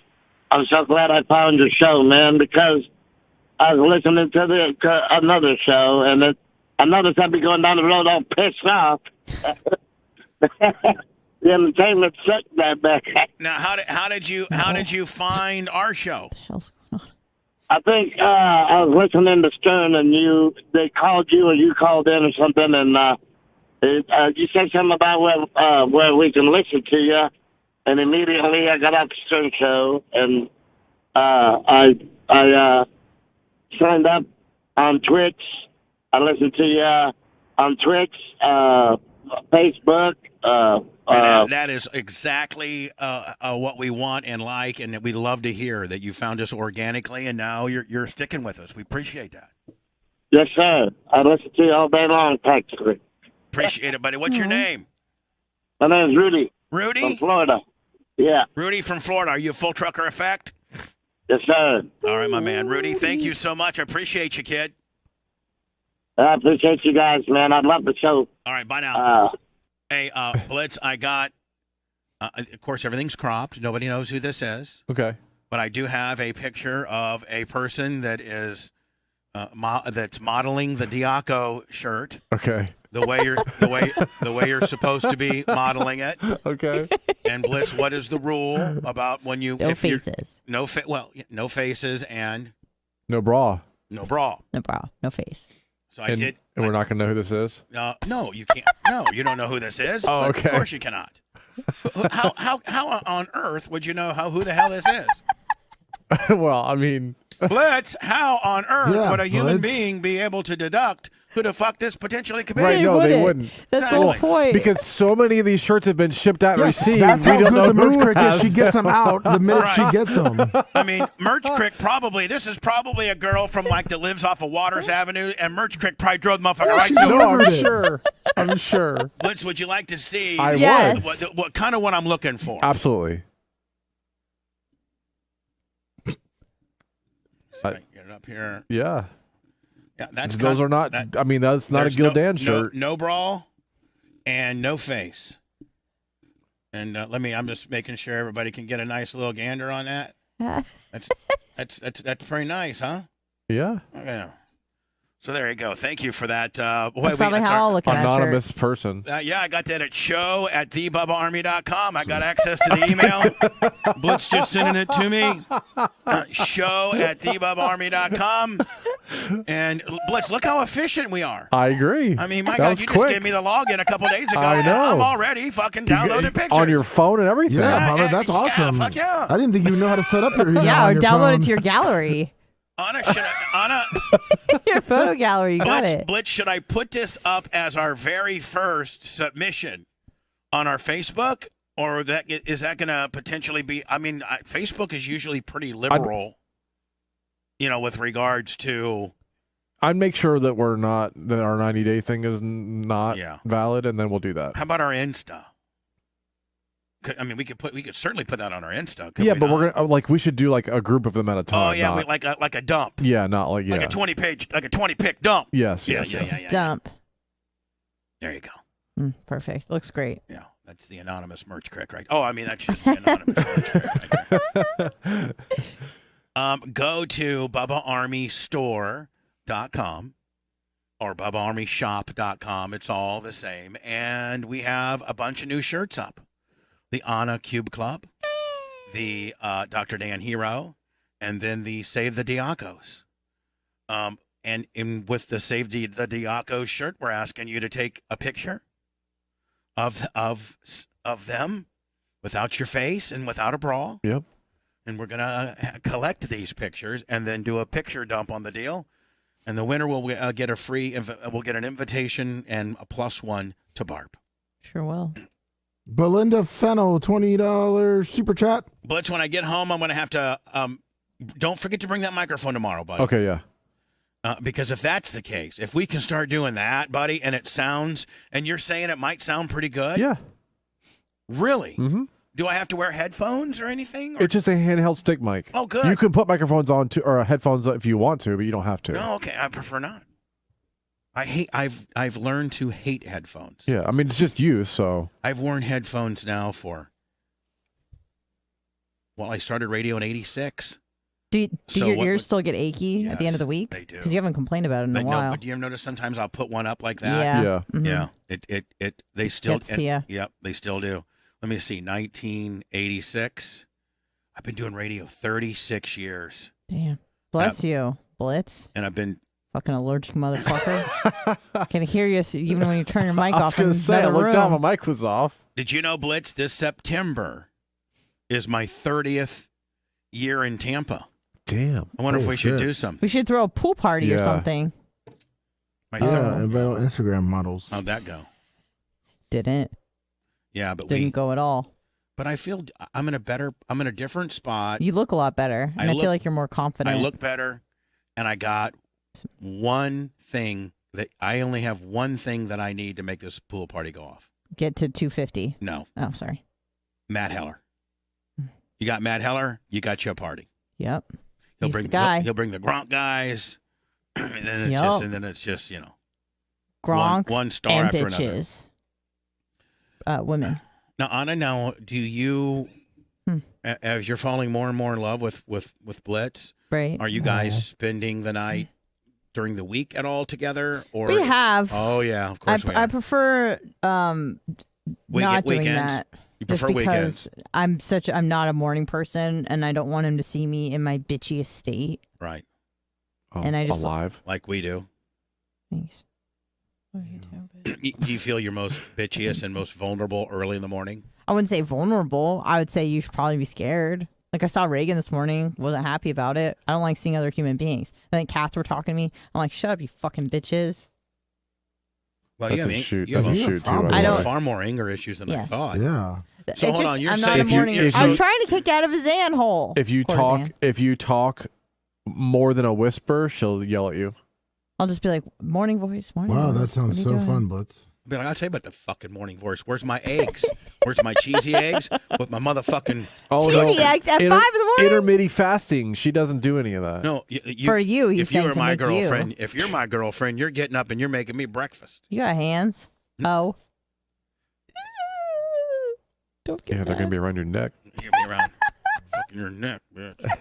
I'm so glad I found your show, man, because I was listening to another show, and I noticed I'd be going down the road all pissed off. The entertainment sucked that back. Now, how did you find our show? I think I was listening to Stern, and they called you, or you called in or something, and you said something about where we can listen to you, and immediately I got off the Stern show, and I signed up on Twitch. I listened to you on Twitch, Facebook. That is exactly what we want and like, and that we'd love to hear that you found us organically, and now you're sticking with us. We appreciate that. Yes, sir. I listen to you all day long, practically. Appreciate it, buddy. What's your name? My name's Rudy. Rudy? From Florida. Yeah. Rudy from Florida. Are you a full trucker effect? Yes, sir. All right, my man. Rudy, thank you so much. I appreciate you, kid. I appreciate you guys, man. I love the show. All right, bye now. Hey, Blitz, I got, of course, everything's cropped. Nobody knows who this is. Okay. But I do have a picture of a person that is that's modeling the Diaco shirt. Okay. The way you're supposed to be modeling it. Okay. And Blitz, what is the rule about when you No faces. No faces and no bra. No bra. No bra. No face. So And we're not gonna know who this is. No, you can't. No, you don't know who this is. Oh, But okay. Of course you cannot. How on earth would you know who the hell this is? Well, I mean, Blitz, how on earth would a human Blitz. being be able to deduct who the fuck this potentially could be? right? No, they wouldn't. That's the whole point. Because so many of these shirts have been shipped out and received. That's we how don't good know the merch who crick is. has She gets them out the minute she Right. gets them. I mean, Merch Crick this is probably a girl from that lives off of Waters Avenue, and Merch Crick probably drove the motherfucker right she to No, her. I'm sure. I'm sure. Blitz, would you like to see I Yes. would. What kind of what I'm looking for? Absolutely. Get it up here. Yeah. Yeah, that's Those are not. I mean, that's not a there's Gildan shirt. No bra and no face. And I'm just making sure everybody can get a nice little gander on that. That's pretty nice, huh? Yeah. Yeah. So there you go. Thank you for that. That's probably how I'll look at that Anonymous shirt. person. Yeah, I got that at show@thebubbaarmy.com. I got access to the email. Blitz just sending it to me. Show@thebubbaarmy.com. And Blitz, look how efficient we are. I agree. I mean, my That God, was you quick. just gave me the login a couple days ago. I know. And I'm already fucking downloading pictures. On your phone and everything. Yeah, Bubba, that's awesome. fuck yeah. I didn't think you know how to set up your email Yeah, on or your download phone. it to your gallery. Anna, Your photo gallery. You got it. Blitz, should I put this up as our very first submission on our Facebook? Or is that going to potentially be? I mean, Facebook is usually pretty liberal, with regards to. I'd make sure that our 90-day thing is not valid, and then we'll do that. How about our Insta? I mean, we could certainly put that on our Insta. Yeah, but we're gonna we should do like a group of them at a time. Oh yeah, not, like a dump. yeah, not like Like a 20 pick dump. Yes, Yeah. Dump. There you go. Perfect. Looks great. Yeah, that's the anonymous merch crick, right? Oh, I mean that's just the anonymous merch crick. Go to BubbaArmyStore.com or BubbaArmyShop.com. It's all the same. And we have a bunch of new shirts up. The Anna Cube Club, the Dr. Dan Hero, and then the Save the Diacos. And with the Save the Diacos shirt, we're asking you to take a picture of them without your face and without a bra. Yep. And we're going to collect these pictures and then do a picture dump on the deal. And the winner will get we'll get an invitation and a +1 to Barb. Sure will. Belinda Fennel, $20 super chat. Blitz, when I get home, I'm going to have to, don't forget to bring that microphone tomorrow, buddy. Okay, yeah. Because if that's the case, if we can start doing that, buddy, and it sounds, and you're saying it might sound pretty good. Yeah. Really? Mm-hmm. Do I have to wear headphones or anything? Or? It's just a handheld stick mic. Oh, good. You can put microphones on or headphones if you want to, but you don't have to. No, okay. I prefer not. I've learned to hate headphones. Yeah, I mean it's just use. So I've worn headphones now I started radio in '86. Do your ears still get achy at the end of the week? They do. Because you haven't complained about it in a while. No, but do you ever notice sometimes I'll put one up like that? Yeah. Yeah. Mm-hmm. Yeah. They still Gets to you. Yep, they still do. Let me see. 1986. I've been doing radio 36 years. Damn. Bless you, Blitz. And I've been fucking allergic motherfucker. Can hear you even when you turn your mic I was off in gonna say, I another looked room. down, my mic was off. Did you know, Blitz, this September is my 30th year in Tampa. Damn. I wonder if we should do something. We should throw a pool party or something. Invite all Instagram models. How'd that go? Didn't. Yeah, but Didn't go at all. But I feel I'm in a different spot. You look a lot better. And I feel like you're more confident. I look better, and I got one thing I only have one thing that I need to make this pool party go off. Get to 250. No. Oh, sorry. Matt Heller. You got Matt Heller, you got your party. Yep. He'll He's bring the guy. He'll bring the Gronk guys. and then it's just, Gronk one star and after bitches. Women. Now, Anna, do you, as you're falling more and more in love with Blitz, right? Are you guys spending the night during the week at all together? Or We have. Oh yeah, of course we have. I prefer not doing that. You prefer just because weekends. I'm not a morning person, and I don't want him to see me in my bitchiest state. Right. Oh, and I just alive like we do. Thanks. Do you feel you're most bitchiest and most vulnerable early in the morning? I wouldn't say vulnerable. I would say you should probably be scared. Like I saw Reagan this morning, wasn't happy about it. I don't like seeing other human beings. I think cats were talking to me. I'm like, shut up, you fucking bitches. Well, that's a shoot. That's a shoot too. I have far more anger issues than I thought. Yeah. So hold on, you're I'm saying not a morning. I was trying to kick out of his Zan hole. If you talk more than a whisper, she'll yell at you. I'll just be like, morning voice, morning Wow, voice. that sounds What are so you doing? fun, Blitz. But I gotta tell you about the fucking morning voice. Where's my eggs? Where's my cheesy eggs with my motherfucking Cheesy eggs at 5 in the morning? Intermittent fasting. She doesn't do any of that. No, For you, he's if you saying were to my make girlfriend, you. if you're my girlfriend, you're getting up and you're making me breakfast. You got hands? Oh. Don't get Yeah, they're gonna be around your neck. You're gonna be around fucking your neck, bitch.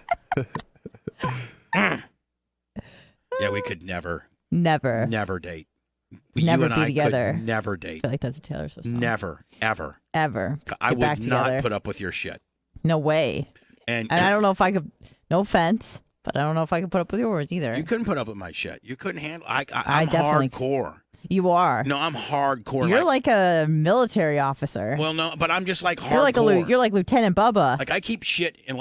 Yeah, we could never date. You Never and be I together. Could never date. I feel like that's a Taylor Swift song. Never, ever. Ever. I Get back would not together. put up with your shit. No way. And I don't know if I could. No offense, but I don't know if I could put up with yours either. You couldn't put up with my shit. You couldn't handle. I'm definitely hardcore. You are. No, I'm hardcore. You're like a military officer. Well, no, but I'm just like hardcore. You're like Lieutenant Oh. Bubba. Like I keep shit in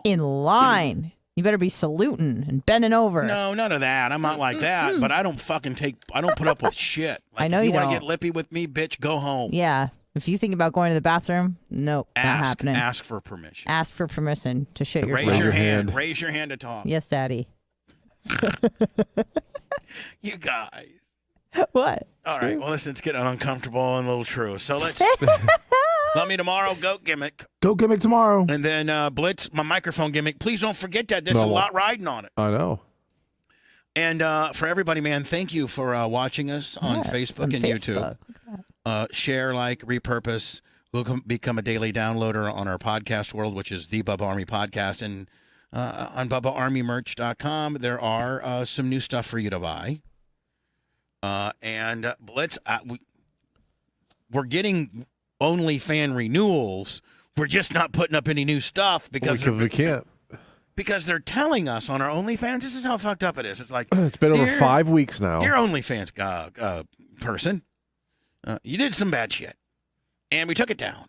in line. You better be saluting and bending over. No, none of that. I'm not like that. But I don't I don't put up with shit. Like, I know if you you want don't. to get lippy with me, bitch, go home. Yeah. If you think about going to the bathroom, nope, not happening. Ask for permission. Ask for permission to shit yourself. Raise your hand. Raise your hand to talk. Yes, Daddy. You guys. What? All right. Well, listen, it's getting uncomfortable and a little true. So let's. Let me tomorrow. Goat gimmick. Goat gimmick tomorrow. And then Blitz, my microphone gimmick. Please don't forget that. There's a lot riding on it. I know. And for everybody, man, thank you for watching us on Facebook and YouTube. Share, like, repurpose. We'll become a daily downloader on our podcast world, which is the Bubba Army Podcast. And on BubbaArmyMerch.com, there are some new stuff for you to buy. And Blitz, we're getting OnlyFan renewals. We're just not putting up any new stuff because we can't. Because they're telling us on our OnlyFans, this is how fucked up it is. It's like it's been over 5 weeks now. Dear OnlyFans person, you did some bad shit, and we took it down,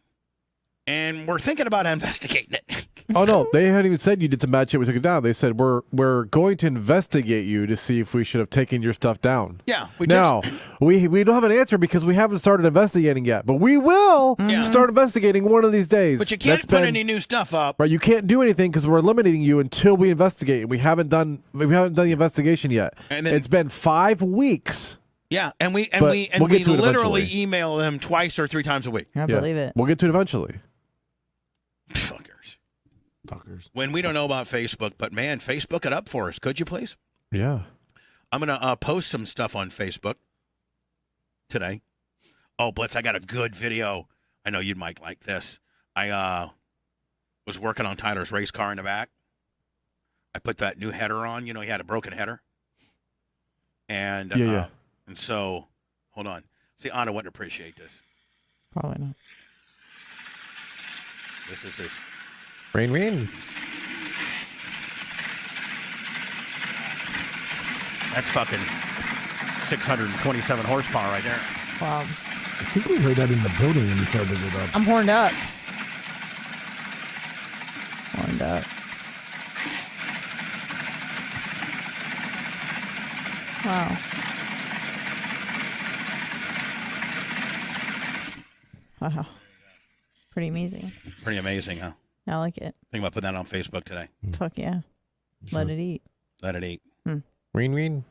and we're thinking about investigating it. Oh no, they hadn't even said you did some bad shit. We took it down. They said we're going to investigate you to see if we should have taken your stuff down. Yeah. We don't have an answer because we haven't started investigating yet, but we will start investigating one of these days. But you can't put any new stuff up. Right, you can't do anything because we're eliminating you until we investigate. We haven't done the investigation yet. And then, it's been 5 weeks. Yeah, and we we'll get to it literally eventually. email them twice or 3 times a week. I believe it. We'll get to it eventually. Fuckers. When we don't know about Facebook, but man, Facebook it up for us, could you please? Yeah. I'm gonna post some stuff on Facebook today. Oh, Blitz, I got a good video. I know you might like this. I was working on Tyler's race car in the back. I put that new header on. You know, he had a broken header. And and so, hold on. See, Anna wouldn't appreciate this. Probably not. This is his. Rain. That's fucking 627 horsepower right there. Wow. I think we heard that in the building when we started it up. I'm horned up. Horned up. Wow. Wow. Pretty amazing. Pretty amazing, huh? I like it. Think about putting that on Facebook today. Fuck yeah. Let it eat. Let it eat. Rain.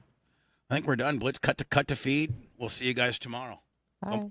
I think we're done. Blitz, cut to feed. We'll see you guys tomorrow. Bye.